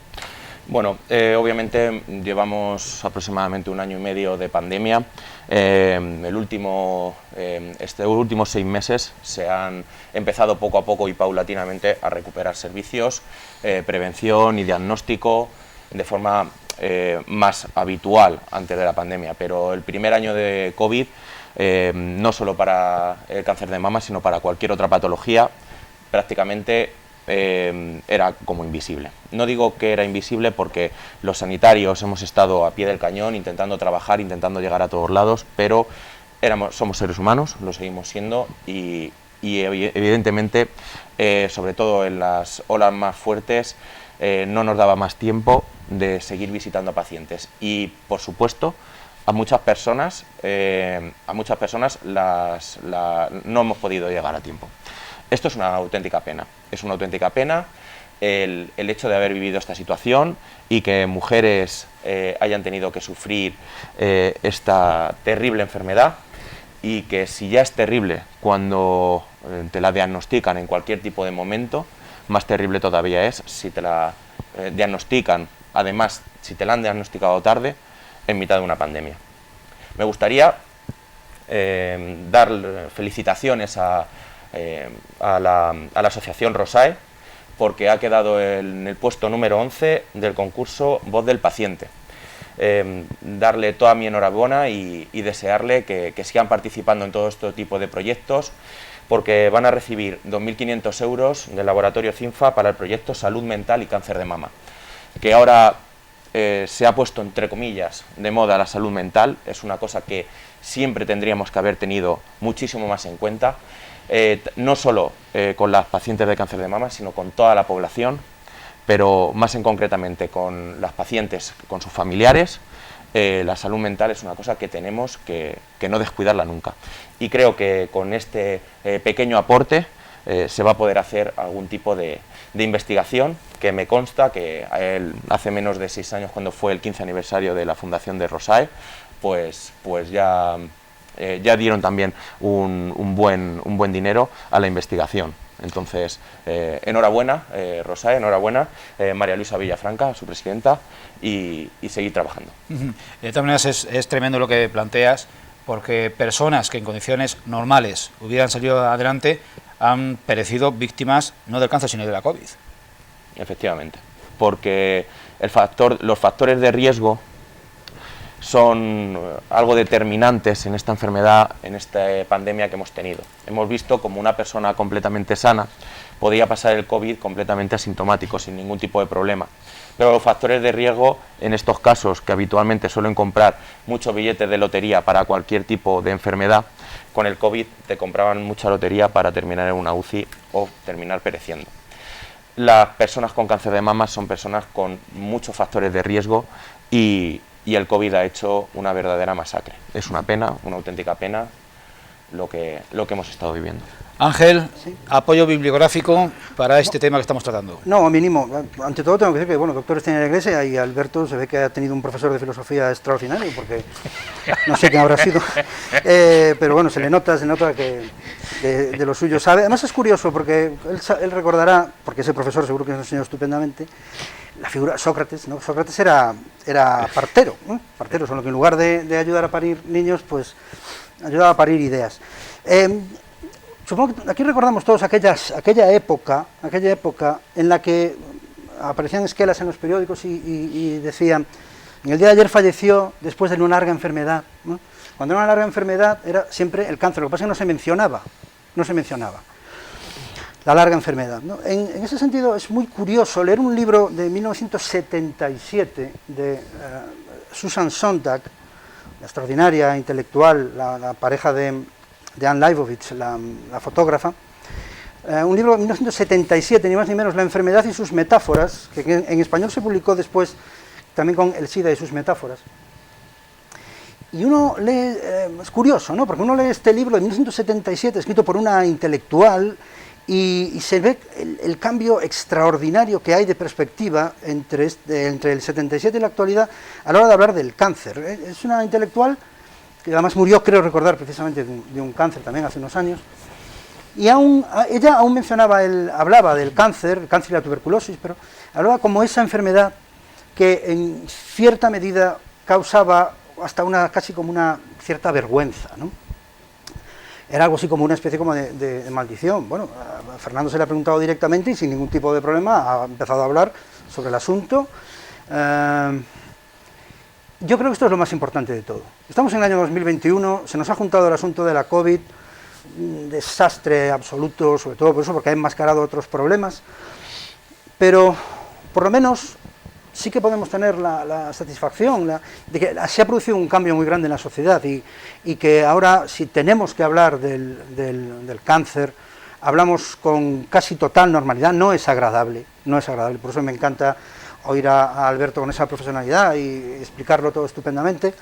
C: Bueno, obviamente llevamos aproximadamente 1 año y medio de pandemia. Estos últimos 6 meses se han empezado poco a poco y paulatinamente a recuperar servicios, prevención y diagnóstico de forma más habitual antes de la pandemia, pero el primer año de COVID, no solo para el cáncer de mama, sino para cualquier otra patología, prácticamente era como invisible. No digo que era invisible porque los sanitarios hemos estado a pie del cañón intentando trabajar, intentando llegar a todos lados, pero somos seres humanos, lo seguimos siendo y evidentemente, sobre todo en las olas más fuertes, no nos daba más tiempo de seguir visitando a pacientes y, por supuesto, a muchas personas no hemos podido llegar a tiempo. Esto es una auténtica pena, el hecho de haber vivido esta situación y que mujeres hayan tenido que sufrir esta terrible enfermedad, y que si ya es terrible cuando te la diagnostican en cualquier tipo de momento, más terrible todavía es si te la diagnostican, además si te la han diagnosticado tarde, en mitad de una pandemia. Me gustaría dar felicitaciones a la asociación Rosae, porque ha quedado en el puesto número 11 del concurso Voz del Paciente. Darle toda mi enhorabuena y desearle que sigan participando en todo este tipo de proyectos, porque van a recibir 2.500 euros del laboratorio CINFA para el proyecto Salud Mental y Cáncer de Mama, que ahora se ha puesto entre comillas de moda la salud mental. Es una cosa que siempre tendríamos que haber tenido muchísimo más en cuenta, no solo con las pacientes de cáncer de mama, sino con toda la población, pero más en concretamente con las pacientes, con sus familiares. La salud mental es una cosa que tenemos que no descuidarla nunca, y creo que con este pequeño aporte se va a poder hacer algún tipo de investigación, que me consta que hace menos de 6 años, cuando fue el 15 aniversario de la fundación de Rosae, pues ya ya dieron también un buen dinero a la investigación. Entonces, enhorabuena, Rosae, enhorabuena, María Luisa Villafranca, su presidenta, y seguir trabajando.
A: De todas maneras, es tremendo lo que planteas, porque personas que en condiciones normales hubieran salido adelante han perecido víctimas no del cáncer, sino de la COVID.
C: Efectivamente, porque los factores de riesgo son algo determinantes en esta enfermedad, en esta pandemia que hemos tenido. Hemos visto como una persona completamente sana podía pasar el COVID completamente asintomático, sin ningún tipo de problema. Pero los factores de riesgo, en estos casos que habitualmente suelen comprar muchos billetes de lotería para cualquier tipo de enfermedad, con el COVID te compraban mucha lotería para terminar en una UCI o terminar pereciendo. Las personas con cáncer de mama son personas con muchos factores de riesgo y el COVID ha hecho una verdadera masacre. Es una pena, una auténtica pena lo que hemos estado viviendo.
A: Ángel,
D: Sí.
A: apoyo bibliográfico para este tema que estamos tratando.
D: No, mínimo. Ante todo tengo que decir que, bueno, doctores tiene la Iglesia y Alberto se ve que ha tenido un profesor de filosofía extraordinario, porque no sé quién habrá sido. Pero bueno, se le nota que de lo suyo sabe. Además es curioso porque él recordará, porque ese profesor seguro que nos enseñó estupendamente, la figura de Sócrates, ¿no? Sócrates era partero, ¿no? Partero, solo que en lugar de ayudar a parir niños, pues ayudaba a parir ideas. Supongo que aquí recordamos todos aquella época en la que aparecían esquelas en los periódicos y decían, en el día de ayer falleció después de una larga enfermedad, ¿no? Cuando era una larga enfermedad era siempre el cáncer, lo que pasa es que no se mencionaba la larga enfermedad, ¿no? En ese sentido es muy curioso leer un libro de 1977 de Susan Sontag, la extraordinaria intelectual, la pareja de Anne Leibovitz, la fotógrafa, un libro de 1977, ni más ni menos, La enfermedad y sus metáforas, que en español se publicó después también con El SIDA y sus metáforas. Y uno lee, es curioso, ¿no? Porque uno lee este libro de 1977, escrito por una intelectual, y se ve el cambio extraordinario que hay de perspectiva entre el 77 y la actualidad a la hora de hablar del cáncer. Es una intelectual que además murió, creo recordar, precisamente de un cáncer también hace unos años, y ella aún hablaba del cáncer, el cáncer y la tuberculosis, pero hablaba como esa enfermedad que en cierta medida causaba hasta casi como una cierta vergüenza, ¿no? Era algo así como una especie como de maldición. Bueno, a Fernando se le ha preguntado directamente y sin ningún tipo de problema ha empezado a hablar sobre el asunto. Yo creo que esto es lo más importante de todo. Estamos en el año 2021, se nos ha juntado el asunto de la COVID, un desastre absoluto, sobre todo por eso, porque ha enmascarado otros problemas, pero por lo menos sí que podemos tener la satisfacción de que se ha producido un cambio muy grande en la sociedad y que ahora, si tenemos que hablar del cáncer, hablamos con casi total normalidad. No es agradable, por eso me encanta oír a Alberto con esa profesionalidad y explicarlo todo estupendamente.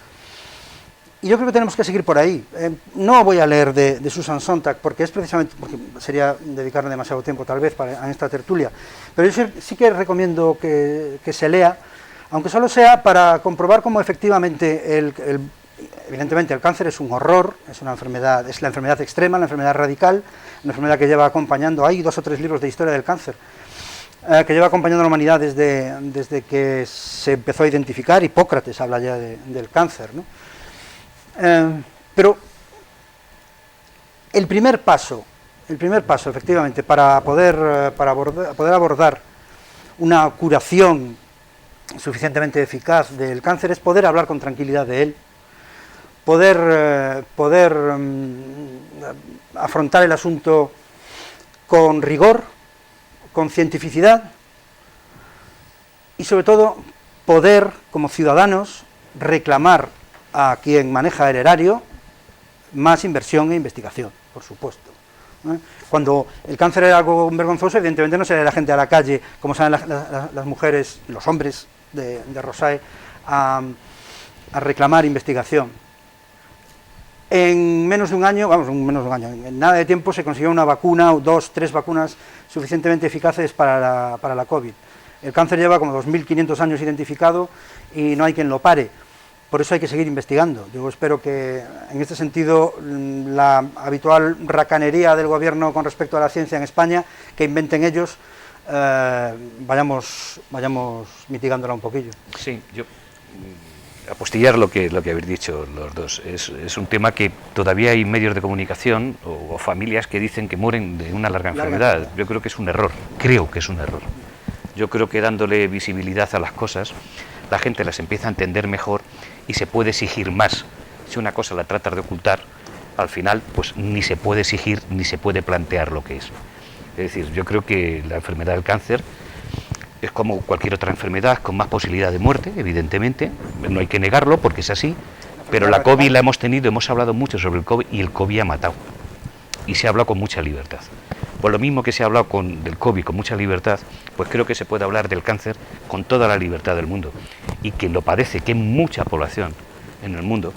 D: Y yo creo que tenemos que seguir por ahí. No voy a leer de Susan Sontag, porque es precisamente, porque sería dedicarle demasiado tiempo tal vez a esta tertulia, pero yo sí que recomiendo que se lea, aunque solo sea para comprobar cómo efectivamente, evidentemente el cáncer es un horror, es la enfermedad extrema, la enfermedad radical, una enfermedad que lleva acompañando, hay 2 o 3 libros de historia del cáncer, que lleva acompañando a la humanidad desde que se empezó a identificar. Hipócrates habla ya del cáncer, ¿no? Pero el primer paso efectivamente para poder abordar una curación suficientemente eficaz del cáncer es poder hablar con tranquilidad de él, poder afrontar el asunto con rigor, con cientificidad y sobre todo poder, como ciudadanos, reclamar a quien maneja el erario más inversión e investigación, por supuesto. Cuando el cáncer era algo vergonzoso, evidentemente no salía la gente a la calle, como salen las mujeres, los hombres de Rosae, a reclamar investigación. En menos de un año, en nada de tiempo se consiguió una vacuna, o 2, 3 vacunas suficientemente eficaces para la COVID. El cáncer lleva como 2.500 años identificado y no hay quien lo pare. por eso hay que seguir investigando. Yo espero que, en este sentido, la habitual racanería del gobierno con respecto a la ciencia en España, que inventen ellos, vayamos mitigándola un poquillo.
B: Sí, yo apostillar lo que habéis dicho los dos. Es un tema que todavía hay medios de comunicación o familias que dicen que mueren de una larga enfermedad. Yo creo que es un error, Yo creo que dándole visibilidad a las cosas, la gente las empieza a entender mejor y se puede exigir más. Si una cosa la tratas de ocultar, al final pues ni se puede exigir ni se puede plantear lo que es. Es decir, yo creo que la enfermedad del cáncer es como cualquier otra enfermedad, con más posibilidad de muerte, evidentemente, no hay que negarlo porque es así, pero la COVID la hemos tenido, hemos hablado mucho sobre el COVID y el COVID ha matado, y se habla con mucha libertad. Por lo mismo que se ha hablado del COVID con mucha libertad, pues creo que se puede hablar del cáncer con toda la libertad del mundo, y quien lo padece, que es mucha población en el mundo,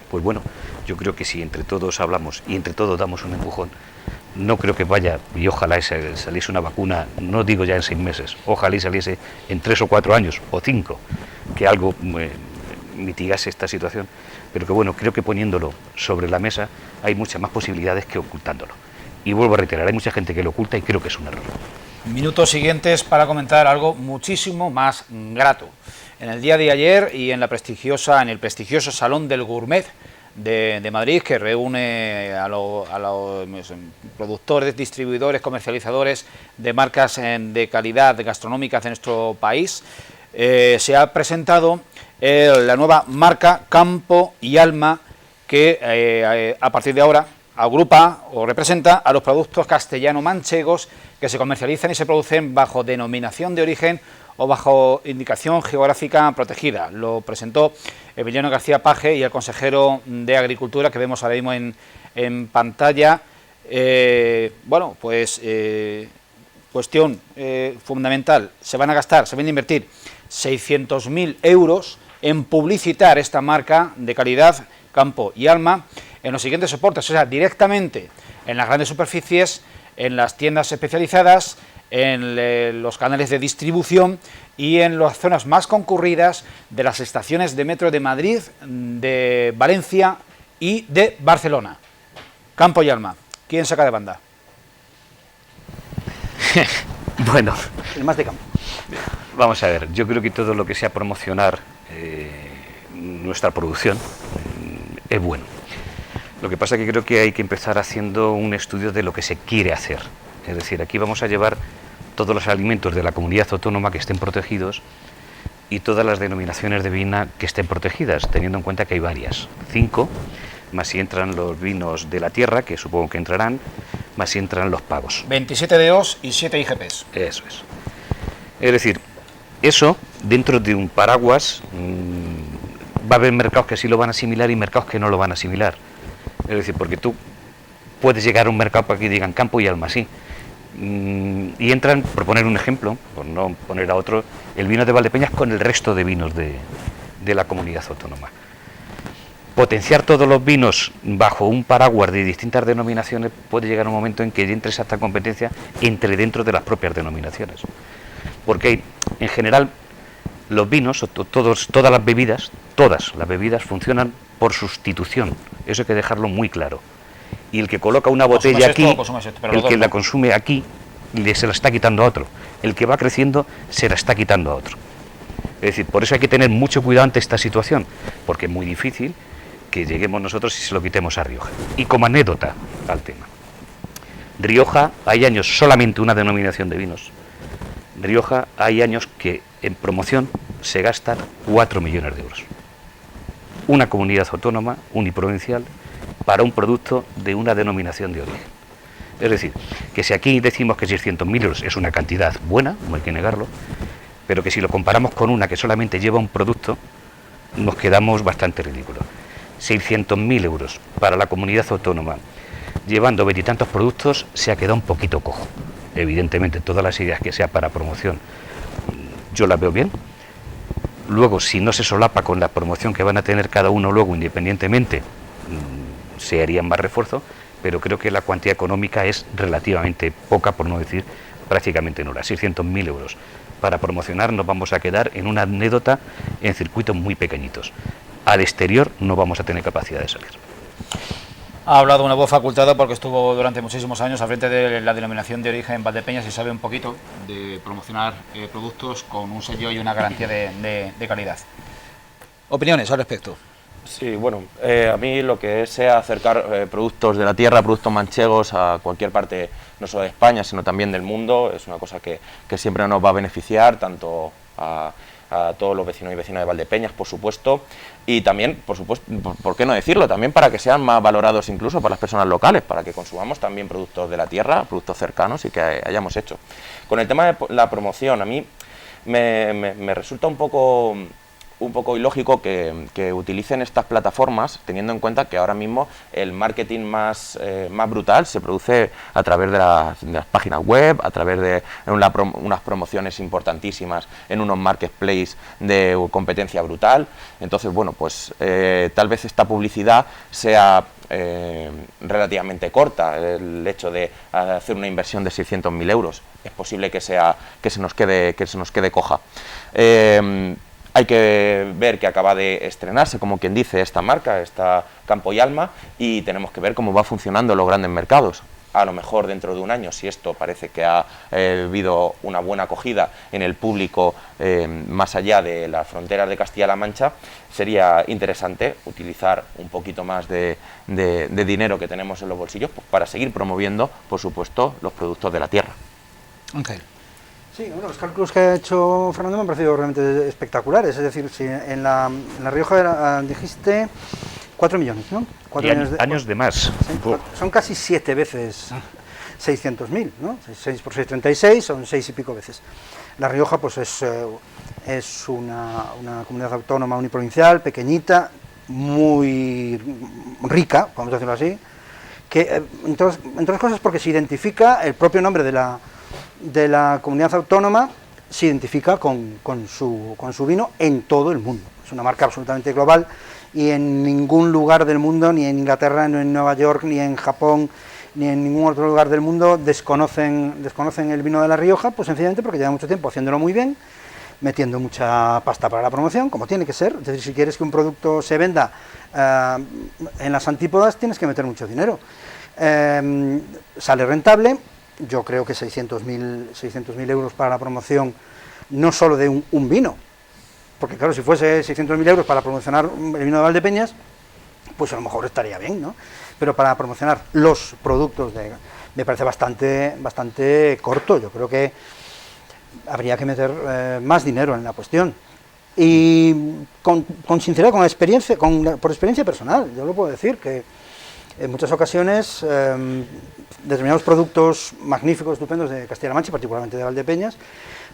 B: pues bueno, yo creo que si entre todos hablamos y entre todos damos un empujón, no creo que vaya, y ojalá saliese una vacuna, no digo ya en 6 meses, ojalá y saliese en 3 o 4 años, o 5, que algo mitigase esta situación, pero que bueno, creo que poniéndolo sobre la mesa hay muchas más posibilidades que ocultándolo. Y vuelvo a reiterar, hay mucha gente que lo oculta y creo que es un error.
A: Minutos siguientes para comentar algo muchísimo más grato. En el día de ayer y en el prestigioso Salón del Gourmet de Madrid, que reúne a los productores, distribuidores, comercializadores de marcas de calidad gastronómicas de nuestro país, se ha presentado la nueva marca Campo y Alma, que a partir de ahora agrupa o representa a los productos castellano-manchegos que se comercializan y se producen bajo denominación de origen o bajo indicación geográfica protegida. Lo presentó Emiliano García Paje y el consejero de Agricultura, que vemos ahora mismo en pantalla. Bueno, pues cuestión fundamental, se van a invertir 600.000 euros en publicitar esta marca de calidad Campo y Alma en los siguientes soportes, o sea, directamente en las grandes superficies, en las tiendas especializadas, en los canales de distribución y en las zonas más concurridas de las estaciones de metro de Madrid, de Valencia y de Barcelona. Campo y Alma, ¿quién saca de banda?
B: Bueno,
D: El más de campo.
B: vamos a ver, yo creo que todo lo que sea promocionar nuestra producción es bueno. Lo que pasa es que creo que hay que empezar haciendo un estudio de lo que se quiere hacer. Es decir, aquí vamos a llevar todos los alimentos de la comunidad autónoma que estén protegidos y todas las denominaciones de vino que estén protegidas, teniendo en cuenta que hay varias, 5, más si entran los vinos de la tierra, que supongo que entrarán, más si entran los pagos.
A: 27 DOs y 7 IGPs.
B: Eso es. Es decir, eso dentro de un paraguas va a haber mercados que sí lo van a asimilar y mercados que no lo van a asimilar. Es decir, porque tú puedes llegar a un mercado para que digan Campo y Alma, sí. Y entran, por poner un ejemplo, por no poner a otro, el vino de Valdepeñas con el resto de vinos de la comunidad autónoma. Potenciar todos los vinos bajo un paraguas de distintas denominaciones puede llegar a un momento en que entre esa competencia entre dentro de las propias denominaciones. Porque en general los vinos, todas las bebidas funcionan por sustitución. Eso hay que dejarlo muy claro. Y el que coloca una botella aquí, el que la consume aquí, se la está quitando a otro. El que va creciendo, se la está quitando a otro. Es decir, por eso hay que tener mucho cuidado ante esta situación, porque es muy difícil que lleguemos nosotros y se lo quitemos a Rioja. Y como anécdota al tema, Rioja, hay años solamente una denominación de vinos. Rioja, hay años que en promoción se gastan 4 millones de euros. Una comunidad autónoma, uniprovincial, para un producto de una denominación de origen. Es decir, que si aquí decimos que 600.000 euros es una cantidad buena, no hay que negarlo, pero que si lo comparamos con una que solamente lleva un producto, nos quedamos bastante ridículos. 600.000 euros para la comunidad autónoma, llevando 20 y tantos productos, se ha quedado un poquito cojo. Evidentemente, todas las ideas que sea para promoción, yo las veo bien. Luego, si no se solapa con la promoción que van a tener cada uno luego independientemente, se harían más refuerzos, pero creo que la cuantía económica es relativamente poca, por no decir prácticamente nula. 600.000 euros para promocionar, nos vamos a quedar en una anécdota en circuitos muy pequeñitos. al exterior no vamos a tener capacidad de salir.
A: Ha hablado una voz facultada porque estuvo durante muchísimos años al frente de la denominación de origen Valdepeñas y sabe un poquito de promocionar productos con un sello y una garantía de calidad. ¿Opiniones al respecto?
C: Sí, bueno, a mí lo que sea acercar productos de la tierra, productos manchegos a cualquier parte, no solo de España, sino también del mundo, es una cosa que siempre nos va a beneficiar, tanto a todos los vecinos y vecinas de Valdepeñas, por supuesto, y también, por supuesto, ¿por qué no decirlo?, también para que sean más valorados incluso por las personas locales, para que consumamos también productos de la tierra, productos cercanos y que hayamos hecho. Con el tema de la promoción, a mí me resulta un poco ilógico que utilicen estas plataformas, teniendo en cuenta que ahora mismo el marketing más brutal se produce a través de las páginas web, a través de unas promociones importantísimas en unos marketplaces de competencia brutal. Entonces, bueno, pues tal vez esta publicidad sea relativamente corta, el hecho de hacer una inversión de 600.000 euros. Es posible que se nos quede coja. Hay que ver que acaba de estrenarse, como quien dice, esta marca, esta Campo y Alma, y tenemos que ver cómo va funcionando en los grandes mercados. A lo mejor dentro de un año, si esto parece que ha habido una buena acogida en el público más allá de las fronteras de Castilla-La Mancha, sería interesante utilizar un poquito más de dinero que tenemos en los bolsillos pues, para seguir promoviendo, por supuesto, los productos de la tierra.
A: Okay.
D: Sí, bueno, los cálculos que ha hecho Fernando me han parecido realmente espectaculares. Es decir, si en la Rioja dijiste 4 millones, ¿no?
B: 4 años de más.
D: Sí, son casi 7 veces 600.000, ¿no? 6 por 6, 36, son 6 y pico veces. La Rioja pues es una comunidad autónoma uniprovincial, pequeñita, muy rica, vamos a decirlo así, que entre otras cosas porque se identifica el propio nombre de la comunidad autónoma, se identifica con su vino en todo el mundo. Es una marca absolutamente global y en ningún lugar del mundo, ni en Inglaterra, ni en Nueva York, ni en Japón, ni en ningún otro lugar del mundo desconocen el vino de La Rioja, pues sencillamente porque lleva mucho tiempo haciéndolo muy bien, metiendo mucha pasta para la promoción, como tiene que ser. Es decir, si quieres que un producto se venda en las antípodas, tienes que meter mucho dinero. Sale rentable. Yo creo que 600.000 euros para la promoción, no solo de un vino, porque claro, si fuese 600.000 euros para promocionar el vino de Valdepeñas, pues a lo mejor estaría bien, ¿no? Pero para promocionar los productos me parece bastante corto. Yo creo que habría que meter más dinero en la cuestión. Y con sinceridad, por experiencia personal, yo lo puedo decir, que en muchas ocasiones determinados productos magníficos, estupendos de Castilla-La Mancha, particularmente de Valdepeñas,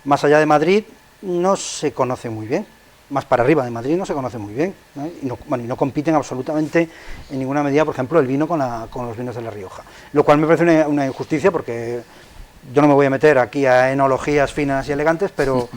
D: más allá de Madrid, no se conoce muy bien. Más para arriba de Madrid no se conoce muy bien, ¿no? Y no compiten absolutamente en ninguna medida, por ejemplo, el vino con los vinos de La Rioja. Lo cual me parece una injusticia, porque yo no me voy a meter aquí a enologías finas y elegantes, pero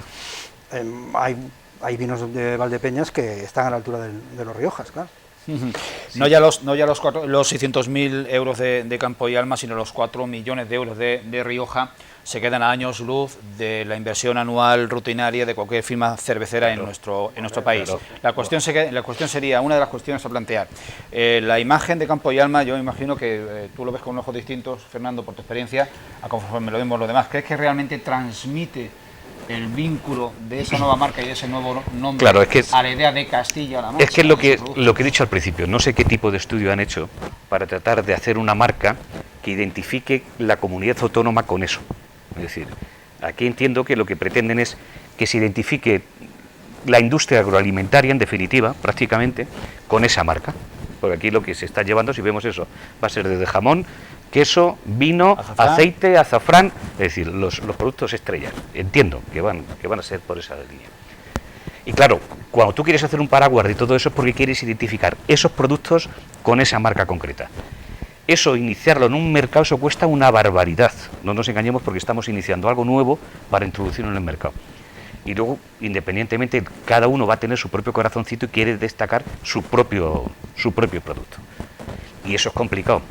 D: hay vinos de Valdepeñas que están a la altura de los Riojas, claro.
A: Sí. No ya los 600.000 euros de Campo y Alma, sino los 4 millones de euros de Rioja se quedan a años luz de la inversión anual rutinaria de cualquier firma cervecera en nuestro país. La cuestión sería, una de las cuestiones a plantear, la imagen de Campo y Alma. Yo imagino que tú lo ves con ojos distintos, Fernando, por tu experiencia, a conforme lo vemos los demás. ¿Crees que realmente transmite el vínculo de esa nueva marca y de ese nuevo nombre,
B: claro, es que
A: a la idea de Castilla-La Mancha?
B: Es que es lo que he dicho al principio, no sé qué tipo de estudio han hecho para tratar de hacer una marca que identifique la comunidad autónoma con eso. Es decir, aquí entiendo que lo que pretenden es que se identifique la industria agroalimentaria, en definitiva, prácticamente, con esa marca. Porque aquí lo que se está llevando, si vemos eso, va a ser desde jamón, queso, vino, aceite, azafrán, es decir, los productos estrellas. Entiendo que van a ser por esa línea. Y claro, cuando tú quieres hacer un paraguas de todo eso es porque quieres identificar esos productos con esa marca concreta. Eso, iniciarlo en un mercado, eso cuesta una barbaridad. No nos engañemos, porque estamos iniciando algo nuevo para introducirlo en el mercado. Y luego, independientemente, cada uno va a tener su propio corazoncito y quiere destacar su propio producto. Y eso es complicado.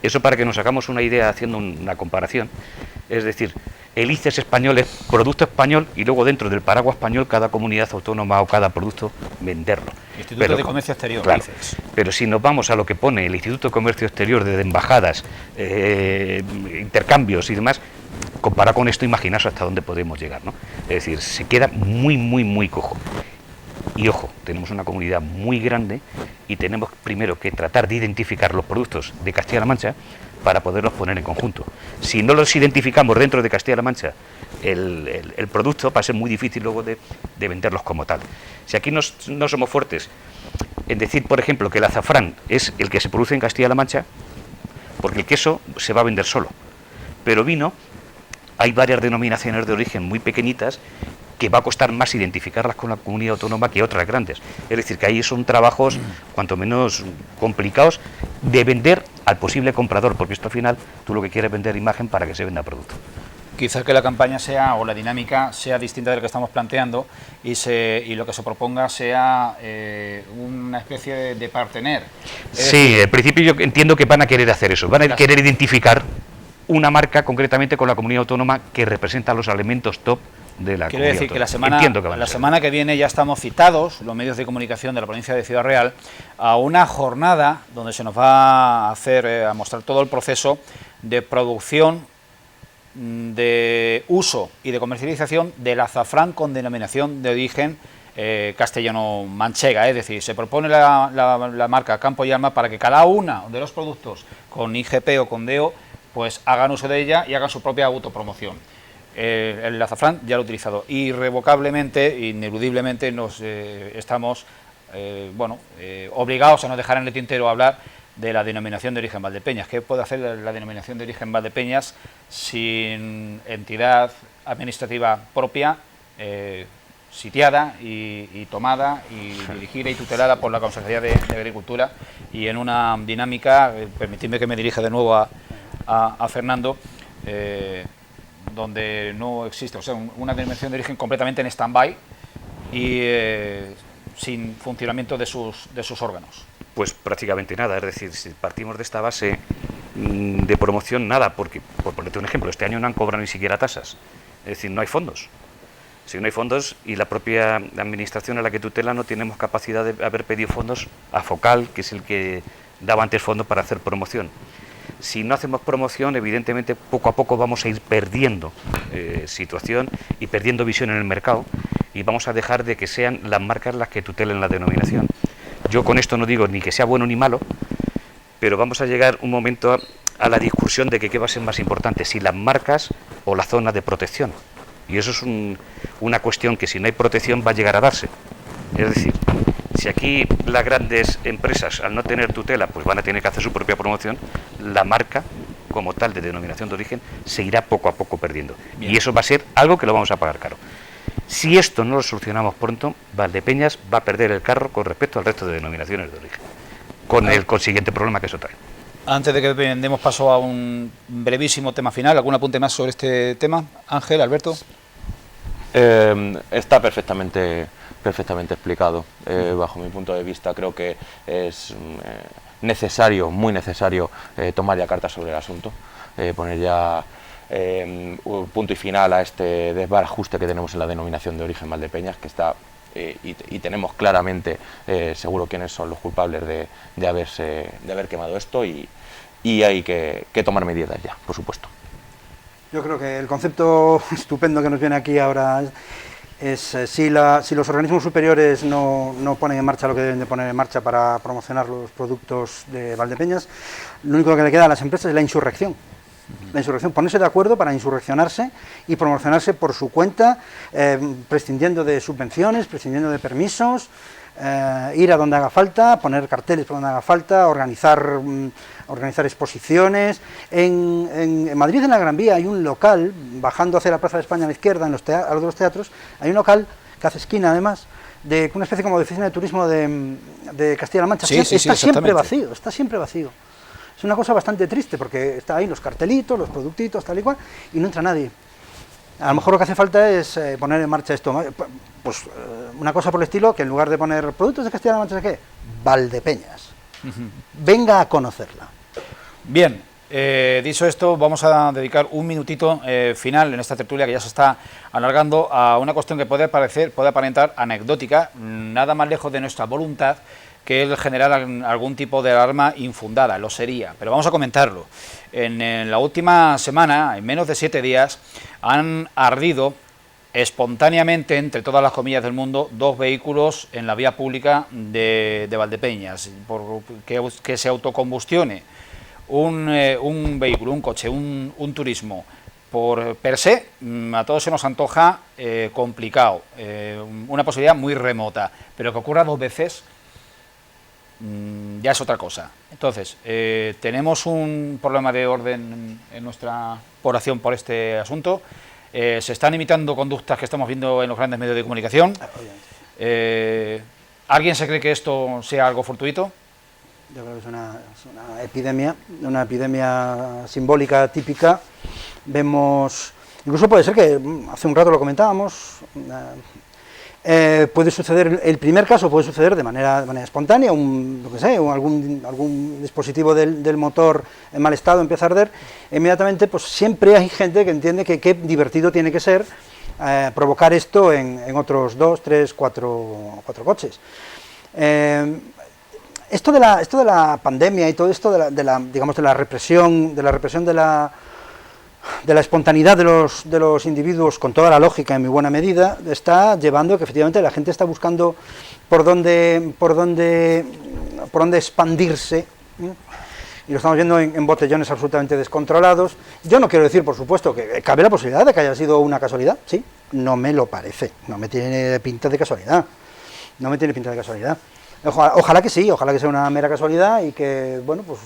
B: Eso, para que nos hagamos una idea haciendo una comparación, es decir, el ICES español es producto español y luego dentro del paraguas español cada comunidad autónoma o cada producto venderlo.
A: Instituto de Comercio Exterior,
B: claro,
A: dices.
B: pero si nos vamos a lo que pone el Instituto de Comercio Exterior de embajadas, intercambios y demás, comparado con esto, imaginaos hasta dónde podemos llegar, ¿no? Es decir, se queda muy cojo. Y ojo, tenemos una comunidad muy grande y tenemos primero que tratar de identificar los productos de Castilla-La Mancha para poderlos poner en conjunto. Si no los identificamos dentro de Castilla-La Mancha, el producto va a ser muy difícil luego de venderlos como tal. Si aquí no somos fuertes en decir, por ejemplo, que el azafrán es el que se produce en Castilla-La Mancha, porque el queso se va a vender solo, pero vino, hay varias denominaciones de origen muy pequeñitas que va a costar más identificarlas con la comunidad autónoma que otras grandes. Es decir, que ahí son trabajos cuanto menos complicados de vender al posible comprador, porque esto al final tú lo que quieres es vender imagen para que se venda producto.
A: Quizá que la campaña sea, o la dinámica sea distinta de lo que estamos planteando y lo que se proponga sea una especie de partener.
B: Sí, al principio yo entiendo que van a querer hacer eso, van a querer identificar una marca concretamente con la comunidad autónoma que representa los elementos top de la
A: Quiero decir que la semana que viene ya estamos citados, los medios de comunicación de la provincia de Ciudad Real, a una jornada donde se nos va a hacer, a mostrar todo el proceso de producción, de uso y de comercialización del azafrán con denominación de origen castellano-manchega. Es decir, se propone la marca Campo y Alma para que cada uno de los productos con IGP o con DEO pues hagan uso de ella y hagan su propia autopromoción. El azafrán ya lo he utilizado. Irrevocablemente, ineludiblemente nos estamos obligados a no dejar en el tintero hablar de la denominación de origen Valdepeñas. ¿Qué puede hacer la denominación de origen Valdepeñas sin entidad administrativa propia, sitiada y tomada y dirigida y tutelada por la Consejería de Agricultura, y en una dinámica, permitidme que me dirija de nuevo a Fernando, donde no existe, o sea, una denominación de origen completamente en stand-by y sin funcionamiento de sus órganos?
B: Pues prácticamente nada, es decir, si partimos de esta base de promoción, nada, porque, por ponerte un ejemplo, este año no han cobrado ni siquiera tasas, es decir, no hay fondos. Si no hay fondos y la propia administración a la que tutela no tenemos capacidad de haber pedido fondos a Focal, que es el que daba antes fondos para hacer promoción. Si no hacemos promoción, evidentemente poco a poco vamos a ir perdiendo situación y perdiendo visión en el mercado, y vamos a dejar de que sean las marcas las que tutelen la denominación. Yo con esto no digo ni que sea bueno ni malo, pero vamos a llegar un momento a la discusión de que qué va a ser más importante, si las marcas o la zona de protección. Y eso es una cuestión que si no hay protección va a llegar a darse. Es decir, si aquí las grandes empresas, al no tener tutela, pues van a tener que hacer su propia promoción, la marca como tal de denominación de origen se irá poco a poco perdiendo. Bien. Y eso va a ser algo que lo vamos a pagar caro. Si esto no lo solucionamos pronto, Valdepeñas va a perder el carro con respecto al resto de denominaciones de origen, con el consiguiente problema que eso trae.
A: Antes de que demos paso a un brevísimo tema final, ¿algún apunte más sobre este tema? Ángel, Alberto.
C: Está perfectamente explicado. Bajo mi punto de vista, creo que es necesario, muy necesario, tomar ya cartas sobre el asunto, poner ya un punto y final a este desbarajuste que tenemos en la denominación de origen Valdepeñas, que está y tenemos claramente seguro quiénes son los culpables de haber quemado esto, y hay que tomar medidas ya, por supuesto.
D: Yo creo que el concepto estupendo que nos viene aquí ahora es si los organismos superiores no ponen en marcha lo que deben de poner en marcha para promocionar los productos de Valdepeñas, lo único que le queda a las empresas es la insurrección. La insurrección, ponerse de acuerdo para insurreccionarse y promocionarse por su cuenta, prescindiendo de subvenciones, prescindiendo de permisos, ir a donde haga falta, poner carteles por donde haga falta, organizar exposiciones. En Madrid, en la Gran Vía, hay un local, bajando hacia la Plaza de España a la izquierda, a los de los teatros, hay un local que hace esquina además, de una especie como de oficina de turismo de Castilla-La Mancha.
A: Sí,
D: está siempre vacío, está siempre vacío. Es una cosa bastante triste porque está ahí los cartelitos, los productitos, tal y cual, y no entra nadie. A lo mejor lo que hace falta es poner en marcha esto, pues una cosa por el estilo, que en lugar de poner productos de Castilla-La Mancha, ¿qué? Valdepeñas. Venga a conocerla.
A: Bien, Dicho esto, vamos a dedicar un minutito final en esta tertulia que ya se está alargando a una cuestión que puede aparentar anecdótica, nada más lejos de nuestra voluntad que el generar algún tipo de alarma infundada, lo sería, pero vamos a comentarlo. En la última semana, en menos de 7 días, han ardido espontáneamente, entre todas las comillas del mundo, 2 vehículos en la vía pública de Valdepeñas, que se autocombustione un vehículo, un coche, un turismo, por per se, a todos se nos antoja complicado, una posibilidad muy remota, pero que ocurra 2 veces ya es otra cosa. Entonces, tenemos un problema de orden en nuestra población por este asunto. Se están imitando conductas que estamos viendo en los grandes medios de comunicación. ¿Alguien se cree que esto sea algo fortuito?
D: Yo creo que es una epidemia simbólica típica. Vemos, incluso puede ser que, hace un rato lo comentábamos, puede suceder, el primer caso puede suceder de manera espontánea, algún dispositivo del motor en mal estado empieza a arder, inmediatamente pues siempre hay gente que entiende que qué divertido tiene que ser provocar esto en otros 2, 3, 4 coches. Esto de la pandemia y todo esto de la represión de la espontaneidad de los individuos, con toda la lógica en muy buena medida, está llevando que efectivamente la gente está buscando por dónde expandirse, y lo estamos viendo en botellones absolutamente descontrolados. Yo no quiero decir, por supuesto, que cabe la posibilidad de que haya sido una casualidad, sí, no me lo parece, no me tiene pinta de casualidad, Ojalá que sí, ojalá que sea una mera casualidad y que, bueno, pues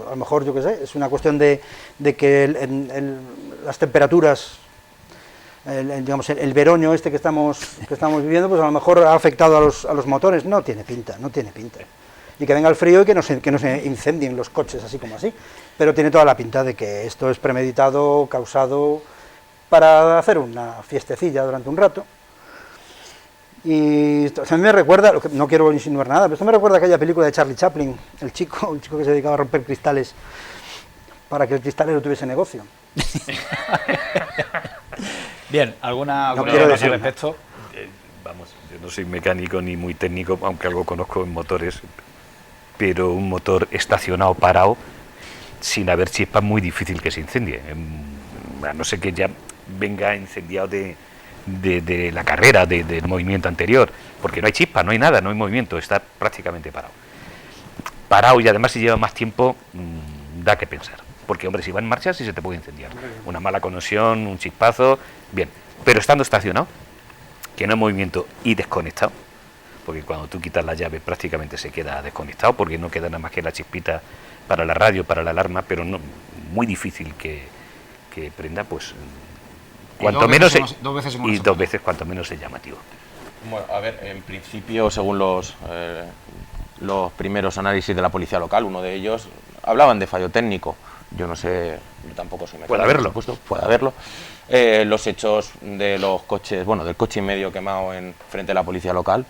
D: a lo mejor, yo qué sé, es una cuestión de que las temperaturas, digamos, el veroño este que estamos viviendo, pues a lo mejor ha afectado a los motores. No tiene pinta. Y que venga el frío y que no se incendien los coches así como así. Pero tiene toda la pinta de que esto es premeditado, causado para hacer una fiestecilla durante un rato. Y esto, a mí me recuerda, no quiero insinuar nada, pero esto me recuerda a aquella película de Charlie Chaplin, el chico que se dedicaba a romper cristales para que el cristalero tuviese negocio.
A: Bien, ¿alguna
D: quiero
A: idea al
D: decir
A: respecto?
B: Vamos, yo no soy mecánico ni muy técnico, aunque algo conozco en motores, pero un motor estacionado, parado, sin haber chispa, es muy difícil que se incendie, a no ser que ya venga incendiado de la carrera, del movimiento anterior, porque no hay chispa, no hay nada, no hay movimiento, está prácticamente parado y además si lleva más tiempo da que pensar, porque hombre, si va en marcha sí se te puede incendiar, una mala conexión, un chispazo, bien, pero estando estacionado, que no hay movimiento y desconectado, porque cuando tú quitas la llave prácticamente se queda desconectado, porque no queda nada más que la chispita para la radio, para la alarma, pero no, muy difícil que prenda, pues cuanto menos dos veces cuanto menos es llamativo.
C: Bueno, a ver, en principio, según los primeros análisis de la policía local, uno de ellos hablaban de fallo técnico. Yo no sé, yo tampoco soy mecánico. Puede haberlo. Los hechos de los coches, bueno, del coche y medio quemado en frente de la policía local,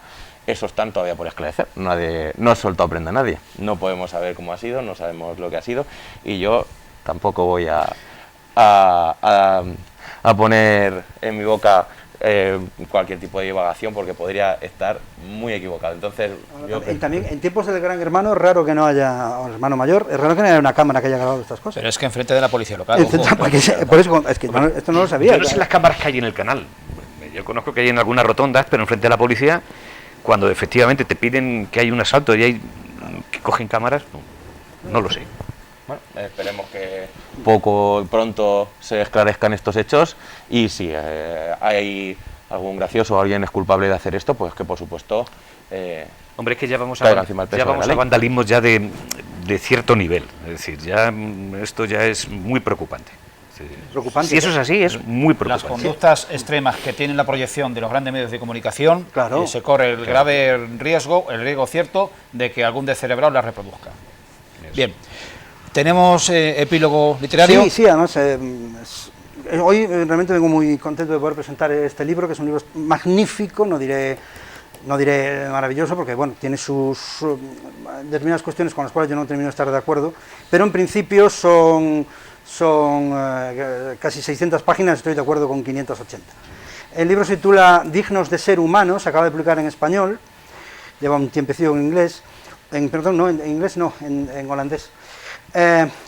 C: eso están todavía por esclarecer. No ha soltado prenda a nadie. No podemos saber cómo ha sido, no sabemos lo que ha sido, y yo tampoco voy a poner en mi boca cualquier tipo de divagación, porque podría estar muy equivocado. Entonces,
D: también en tiempos del Gran Hermano es raro que no haya, o el hermano mayor, es raro que no haya una cámara que haya grabado estas cosas.
A: Pero es que enfrente de la policía local.
D: Por eso, es que esto no lo sabía.
B: Yo no sé las cámaras que hay en el canal. Yo conozco que hay en algunas rotondas, pero enfrente de la policía, cuando efectivamente te piden que hay un asalto y hay que cogen cámaras, no lo sé.
C: Bueno, esperemos que pronto se esclarezcan estos hechos, y si hay algún gracioso o alguien es culpable de hacer esto, pues que por supuesto
B: hombre, es que ya vamos a vandalismos ya de cierto nivel, es decir, ya esto ya es muy preocupante. Si eso es así, es muy preocupante.
A: Las conductas extremas que tienen la proyección de los grandes medios de comunicación,
D: claro,
A: se corre el grave riesgo cierto de que algún descerebrado las reproduzca. Bien. ¿Tenemos epílogo literario?
D: Sí, además, hoy realmente vengo muy contento de poder presentar este libro, que es un libro magnífico, no diré no diré maravilloso porque bueno, tiene sus determinadas cuestiones con las cuales yo no termino de estar de acuerdo, pero en principio son casi 600 páginas, estoy de acuerdo con 580. El libro se titula Dignos de ser humanos, se acaba de publicar en español, lleva un tiempecillo en inglés, en holandés.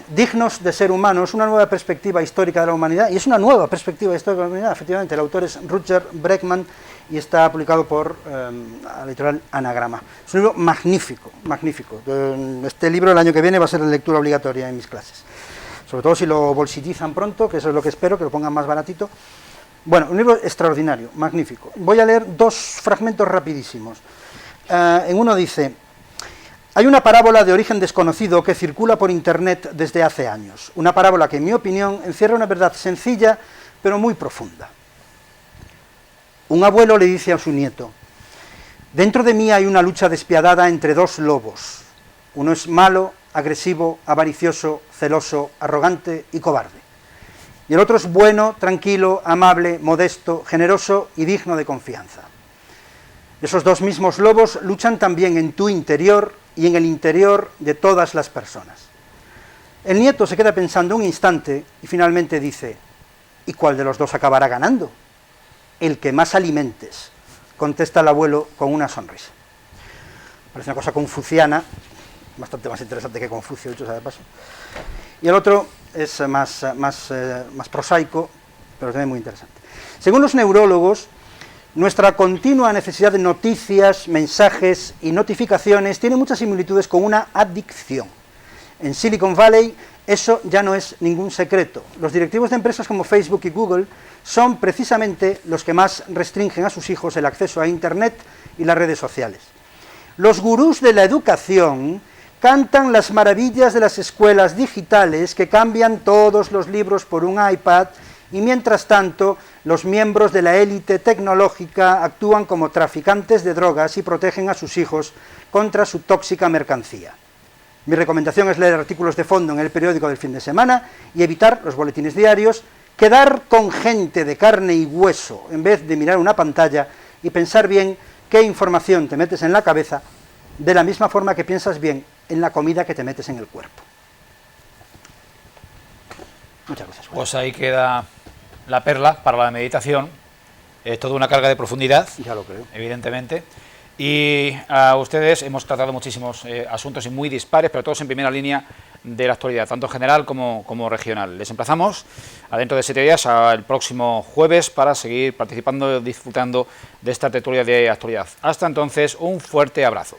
D: Dignos de ser humanos, una nueva perspectiva histórica de la humanidad, y es una nueva perspectiva histórica de la humanidad, efectivamente, el autor es Rutger Bregman y está publicado por la editorial Anagrama. Es un libro magnífico, magnífico. Este libro el año que viene va a ser de lectura obligatoria en mis clases, sobre todo si lo bolsillizan pronto, que eso es lo que espero, que lo pongan más baratito. Bueno, un libro extraordinario, magnífico. Voy a leer dos fragmentos rapidísimos. En uno dice: hay una parábola de origen desconocido que circula por internet desde hace años. Una parábola que, en mi opinión, encierra una verdad sencilla, pero muy profunda. Un abuelo le dice a su nieto: dentro de mí hay una lucha despiadada entre dos lobos. Uno es malo, agresivo, avaricioso, celoso, arrogante y cobarde. Y el otro es bueno, tranquilo, amable, modesto, generoso y digno de confianza. Esos dos mismos lobos luchan también en tu interior y en el interior de todas las personas. El nieto se queda pensando un instante y finalmente dice: ¿y cuál de los dos acabará ganando? El que más alimentes, contesta el abuelo con una sonrisa. Parece una cosa confuciana, bastante más interesante que Confucio, dicho sea de paso. Y el otro es más prosaico, pero también muy interesante. Según los neurólogos, nuestra continua necesidad de noticias, mensajes y notificaciones tiene muchas similitudes con una adicción. En Silicon Valley eso ya no es ningún secreto. Los directivos de empresas como Facebook y Google son precisamente los que más restringen a sus hijos el acceso a Internet y las redes sociales. Los gurús de la educación cantan las maravillas de las escuelas digitales que cambian todos los libros por un iPad, y mientras tanto los miembros de la élite tecnológica actúan como traficantes de drogas y protegen a sus hijos contra su tóxica mercancía. Mi recomendación es leer artículos de fondo en el periódico del fin de semana y evitar los boletines diarios, quedar con gente de carne y hueso en vez de mirar una pantalla y pensar bien qué información te metes en la cabeza, de la misma forma que piensas bien en la comida que te metes en el cuerpo. Muchas gracias.
A: Pues ahí queda la perla para la meditación. Es toda una carga de profundidad,
D: Ya lo creo.
A: evidentemente. Y a ustedes hemos tratado muchísimos asuntos y muy dispares, pero todos en primera línea de la actualidad, tanto general como regional. Les emplazamos a dentro de 7 días, al próximo jueves, para seguir participando y disfrutando de esta tertulia de actualidad. Hasta entonces, un fuerte abrazo.